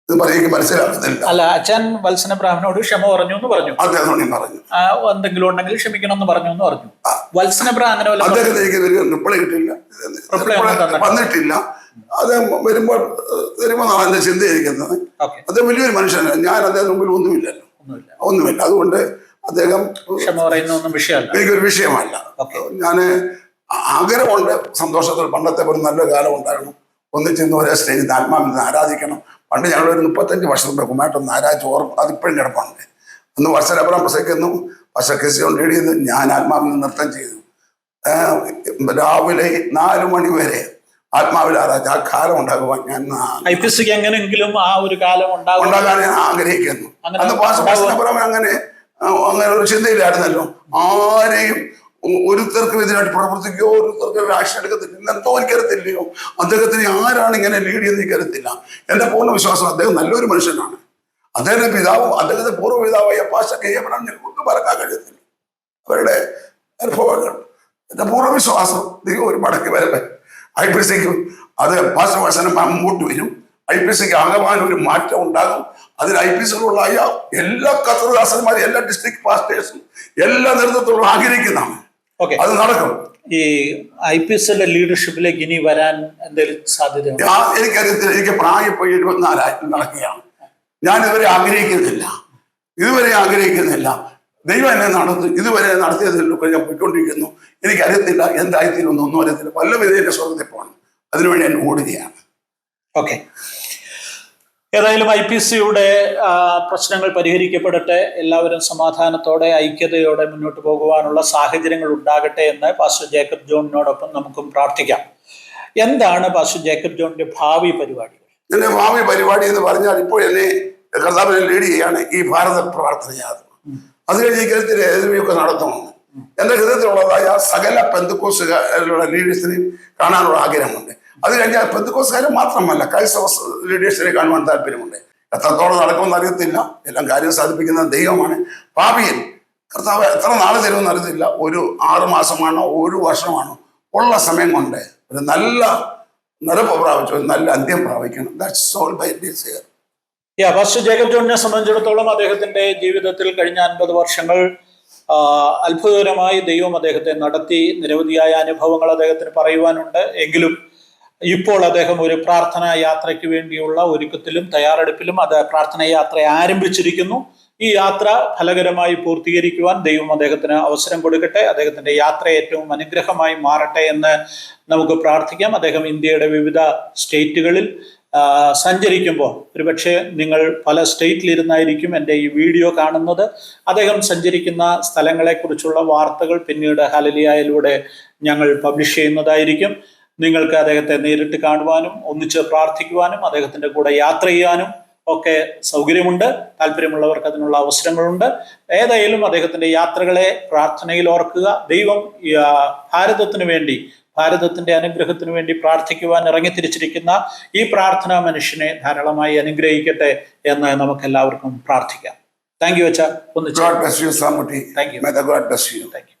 എനിക്ക് മനസ്സിലാകുന്നില്ല. അല്ല, അച്ഛൻ വത്സൻ എബ്രഹാമിനോട് ക്ഷമ പറഞ്ഞു എന്ന് പറഞ്ഞു. അദ്ദേഹം പറഞ്ഞു എന്തെങ്കിലും ഉണ്ടെങ്കിൽ ക്ഷമിക്കണം എന്ന് പറഞ്ഞു എന്ന് പറഞ്ഞു. വത്സൻ എബ്രഹാം അങ്ങനെ റിപ്ലൈ കിട്ടില്ല, വന്നിട്ടില്ല. അത് വരുമ്പോൾ എന്റെ ചിന്തയിരിക്കുന്നത് അദ്ദേഹം വലിയൊരു മനുഷ്യനാണ്. ഞാൻ അദ്ദേഹം മുമ്പിൽ ഒന്നുമില്ല. അതുകൊണ്ട് അദ്ദേഹം ക്ഷമ പറയുന്ന വിഷയമല്ല, എനിക്കൊരു വിഷയമല്ല. ഞാൻ ആഗ്രഹമുണ്ട് സന്തോഷത്തിൽ. പണ്ടത്തെ ഒരു നല്ല കാലം ഉണ്ടായിരുന്നു, ഒന്നിച്ചിന്ന് ഒരേ സ്റ്റേജിൽ ആത്മാവിനെ ആരാധിക്കണം. പണ്ട് ഞങ്ങളൊരു 35 വർഷം മുമ്പ് കുമായിട്ടൊന്ന് ആരാധിച്ച് ഓർമ്മ അതിപ്പോഴും കിടപ്പുണ്ട്. അന്ന് വർഷലപ്പുറം പ്രസംഗിക്കുന്നു, വർഷക്കേസ് റെഡി ചെയ്ത് ഞാൻ ആത്മാവിനെ നൃത്തം ചെയ്തു. രാവിലെ 4 മണി വരെ ആത്മാവിൽ ആരാധിച്ച് ആ കാലം ഉണ്ടാകുവാൻ ഞാൻ എങ്ങനെയെങ്കിലും ആ ഒരു കാലം ഉണ്ടാകാൻ ഞാൻ ആഗ്രഹിക്കുന്നു. അന്ന് വർഷലപ്പുറം അങ്ങനെ ഒരു ചിന്തയിലായിരുന്നല്ലോ. ആരെയും ഒരുത്തർക്കും ഇതിനായിട്ട് പ്രവർത്തിക്കുകയോ ഒരുത്തർക്ക് ആക്ഷൻ എടുക്കത്തില്ല. എന്തോ എനിക്കറിയത്തില്ലയോ അദ്ദേഹത്തിന് ആരാണ് ഇങ്ങനെ ലീഡ് ചെയ്യുന്ന എനിക്കറിയത്തില്ല. എൻ്റെ പൂർണ്ണ വിശ്വാസം അദ്ദേഹം നല്ലൊരു മനുഷ്യനാണ്. അദ്ദേഹത്തിന്റെ പിതാവും അദ്ദേഹത്തിന്റെ പൂർവ്വ പിതാവായ പാസ്റ്റർ KM ഞങ്ങൾക്ക് പറക്കാൻ കഴിയത്തില്ല. അവരുടെ അനുഭവങ്ങൾ എന്റെ പൂർണ്ണ വിശ്വാസം ദൈവം ഒരു മടക്കി വരട്ടെ. IPCക്ക് അത് വർഷം മുമ്പോട്ട് വരും. IPCക്ക് ആകമാനം ഒരു മാറ്റം ഉണ്ടാകും. അതിൽ IPCയിലുള്ള എല്ലാ കർത്തൃദാസന്മാരും, എല്ലാ ഡിസ്ട്രിക്ട് പാസ്റ്റേഴ്സും, എല്ലാ നേതൃത്വങ്ങളും ആഗ്രഹിക്കുന്നതാണ്. അത് നടക്കും. ഈ IPCയുടെ ലീഡർഷിപ്പിലേക്ക് ഇനി വരാൻ എന്തെങ്കിലും സാധ്യതയുണ്ട്? എനിക്കറിയത്തില്ല. എനിക്ക് പ്രായം ഇപ്പോൾ 74 നടക്കുകയാണ്. ഞാൻ ഇതുവരെ ആഗ്രഹിക്കുന്നില്ല. ദൈവം എന്നെ ഇതുവരെ നടത്തിയതിൽ ഞാൻ പോയിക്കൊണ്ടിരിക്കുന്നു. എനിക്കറിയത്തില്ല എന്തായിത്തീരുമെന്ന് ഒന്നും അറിയത്തില്ല. വല്ല വിധേയന്റെ സ്വർഗത്തിൽ പോകണം. അതിനുവേണ്ടി ഞാൻ ഓടുകയാണ്. ഓക്കെ, ഏതായാലും IPCയുടെ പ്രശ്നങ്ങൾ പരിഹരിക്കപ്പെടട്ടെ. എല്ലാവരും സമാധാനത്തോടെ ഐക്യതയോടെ മുന്നോട്ട് പോകുവാനുള്ള സാഹചര്യങ്ങൾ ഉണ്ടാകട്ടെ എന്ന് പാസ്റ്റർ ജേക്കബ് ജോണിനോടൊപ്പം നമുക്കും പ്രാർത്ഥിക്കാം. എന്താണ് പാസ്റ്റർ ജേക്കബ് ജോണിന്റെ ഭാവി പരിപാടികൾ? എന്റെ ഭാവി പരിപാടി എന്ന് പറഞ്ഞാൽ ഇപ്പോൾ എന്നെ കർത്താവിനെ ലീഡ് ചെയ്യാണ് ഈ ഭാരത പ്രാർത്ഥന യാത്ര. അത് കഴിഞ്ഞ് ഇക്കാര്യത്തിൽ ഏതൊക്കെ നടത്തണം. എന്റെ ഹൃദയത്തിലുള്ളതായ സകല പെന്തക്കോസ്തുകാരുടെ ലീഡേഴ്സിനെയും കാണാനുള്ള ആഗ്രഹമുണ്ട്. അത് കഴിഞ്ഞാൽ പെന്തക്കോസ്തുകാരെ മാത്രമല്ല, ക്രൈസ്തവ ലീഡേഴ്സിനെ കാണുവാൻ താല്പര്യമുണ്ട്. എത്രത്തോളം നടക്കുമെന്ന് അറിയത്തില്ല. എല്ലാം കാര്യം സാധിപ്പിക്കുന്ന ദൈവമാണ്. ഭാവിയിൽ കർത്താവ് എത്ര നാളെ തരുമെന്ന് അറിയത്തില്ല. ഒരു 6 മാസമാണോ 1 വർഷമാണോ ഉള്ള സമയം കൊണ്ട് ഒരു നല്ല നിറപ്പ് പ്രാപിച്ചു, ഒരു നല്ല അന്ത്യം പ്രാപിക്കണം. That's all by this year. Pastor Jacob ജോണിനെ സംബന്ധിച്ചിടത്തോളം അദ്ദേഹത്തിന്റെ ജീവിതത്തിൽ കഴിഞ്ഞ 50 വർഷങ്ങൾ അത്ഭുതകരമായി ദൈവം അദ്ദേഹത്തെ നടത്തി. നിരവധിയായ അനുഭവങ്ങൾ അദ്ദേഹത്തിന് പറയുവാനുണ്ട്. എങ്കിലും ഇപ്പോൾ അദ്ദേഹം ഒരു പ്രാർത്ഥനാ യാത്രയ്ക്ക് വേണ്ടിയുള്ള ഒരുക്കത്തിലും തയ്യാറെടുപ്പിലും പ്രാർത്ഥനാ യാത്ര ആരംഭിച്ചിരിക്കുന്നു. ഈ യാത്ര ഫലകരമായി പൂർത്തീകരിക്കുവാൻ ദൈവം അദ്ദേഹത്തിന് അവസരം കൊടുക്കട്ടെ. അദ്ദേഹത്തിന്റെ യാത്ര ഏറ്റവും അനുഗ്രഹമായി മാറട്ടെ എന്ന് നമുക്ക് പ്രാർത്ഥിക്കാം. അദ്ദേഹം ഇന്ത്യയുടെ വിവിധ സ്റ്റേറ്റുകളിൽ സഞ്ചരിക്കുമ്പോൾ, ഒരുപക്ഷെ നിങ്ങൾ പല സ്റ്റേറ്റിലിരുന്നായിരിക്കും എൻ്റെ ഈ വീഡിയോ കാണുന്നത്. അദ്ദേഹം സഞ്ചരിക്കുന്ന സ്ഥലങ്ങളെക്കുറിച്ചുള്ള വാർത്തകൾ പിന്നീട് ഹല്ലേലൂയയിലൂടെ ഞങ്ങൾ പബ്ലിഷ് ചെയ്യുന്നതായിരിക്കും. നിങ്ങൾക്ക് അദ്ദേഹത്തെ നേരിട്ട് കാണുവാനും ഒന്നിച്ച് പ്രാർത്ഥിക്കുവാനും അദ്ദേഹത്തിൻ്റെ കൂടെ യാത്ര ചെയ്യാനും ഒക്കെ സൗകര്യമുണ്ട്. താല്പര്യമുള്ളവർക്ക് അതിനുള്ള അവസരങ്ങളുണ്ട്. ഏതായാലും അദ്ദേഹത്തിൻ്റെ യാത്രകളെ പ്രാർത്ഥനയിൽ ഓർക്കുക. ദൈവം ഭാരതത്തിന് വേണ്ടി, ഭാരതത്തിന്റെ അനുഗ്രഹത്തിന് വേണ്ടി പ്രാർത്ഥിക്കുവാൻ ഇറങ്ങിത്തിരിച്ചിരിക്കുന്ന ഈ പ്രാർത്ഥനാ മനുഷ്യനെ ധാരാളമായി അനുഗ്രഹിക്കട്ടെ എന്ന് നമുക്ക് എല്ലാവർക്കും പ്രാർത്ഥിക്കാം. താങ്ക് യു അച്ഛാ. God bless you, Samuti. Thank you. May the God bless you. Thank you.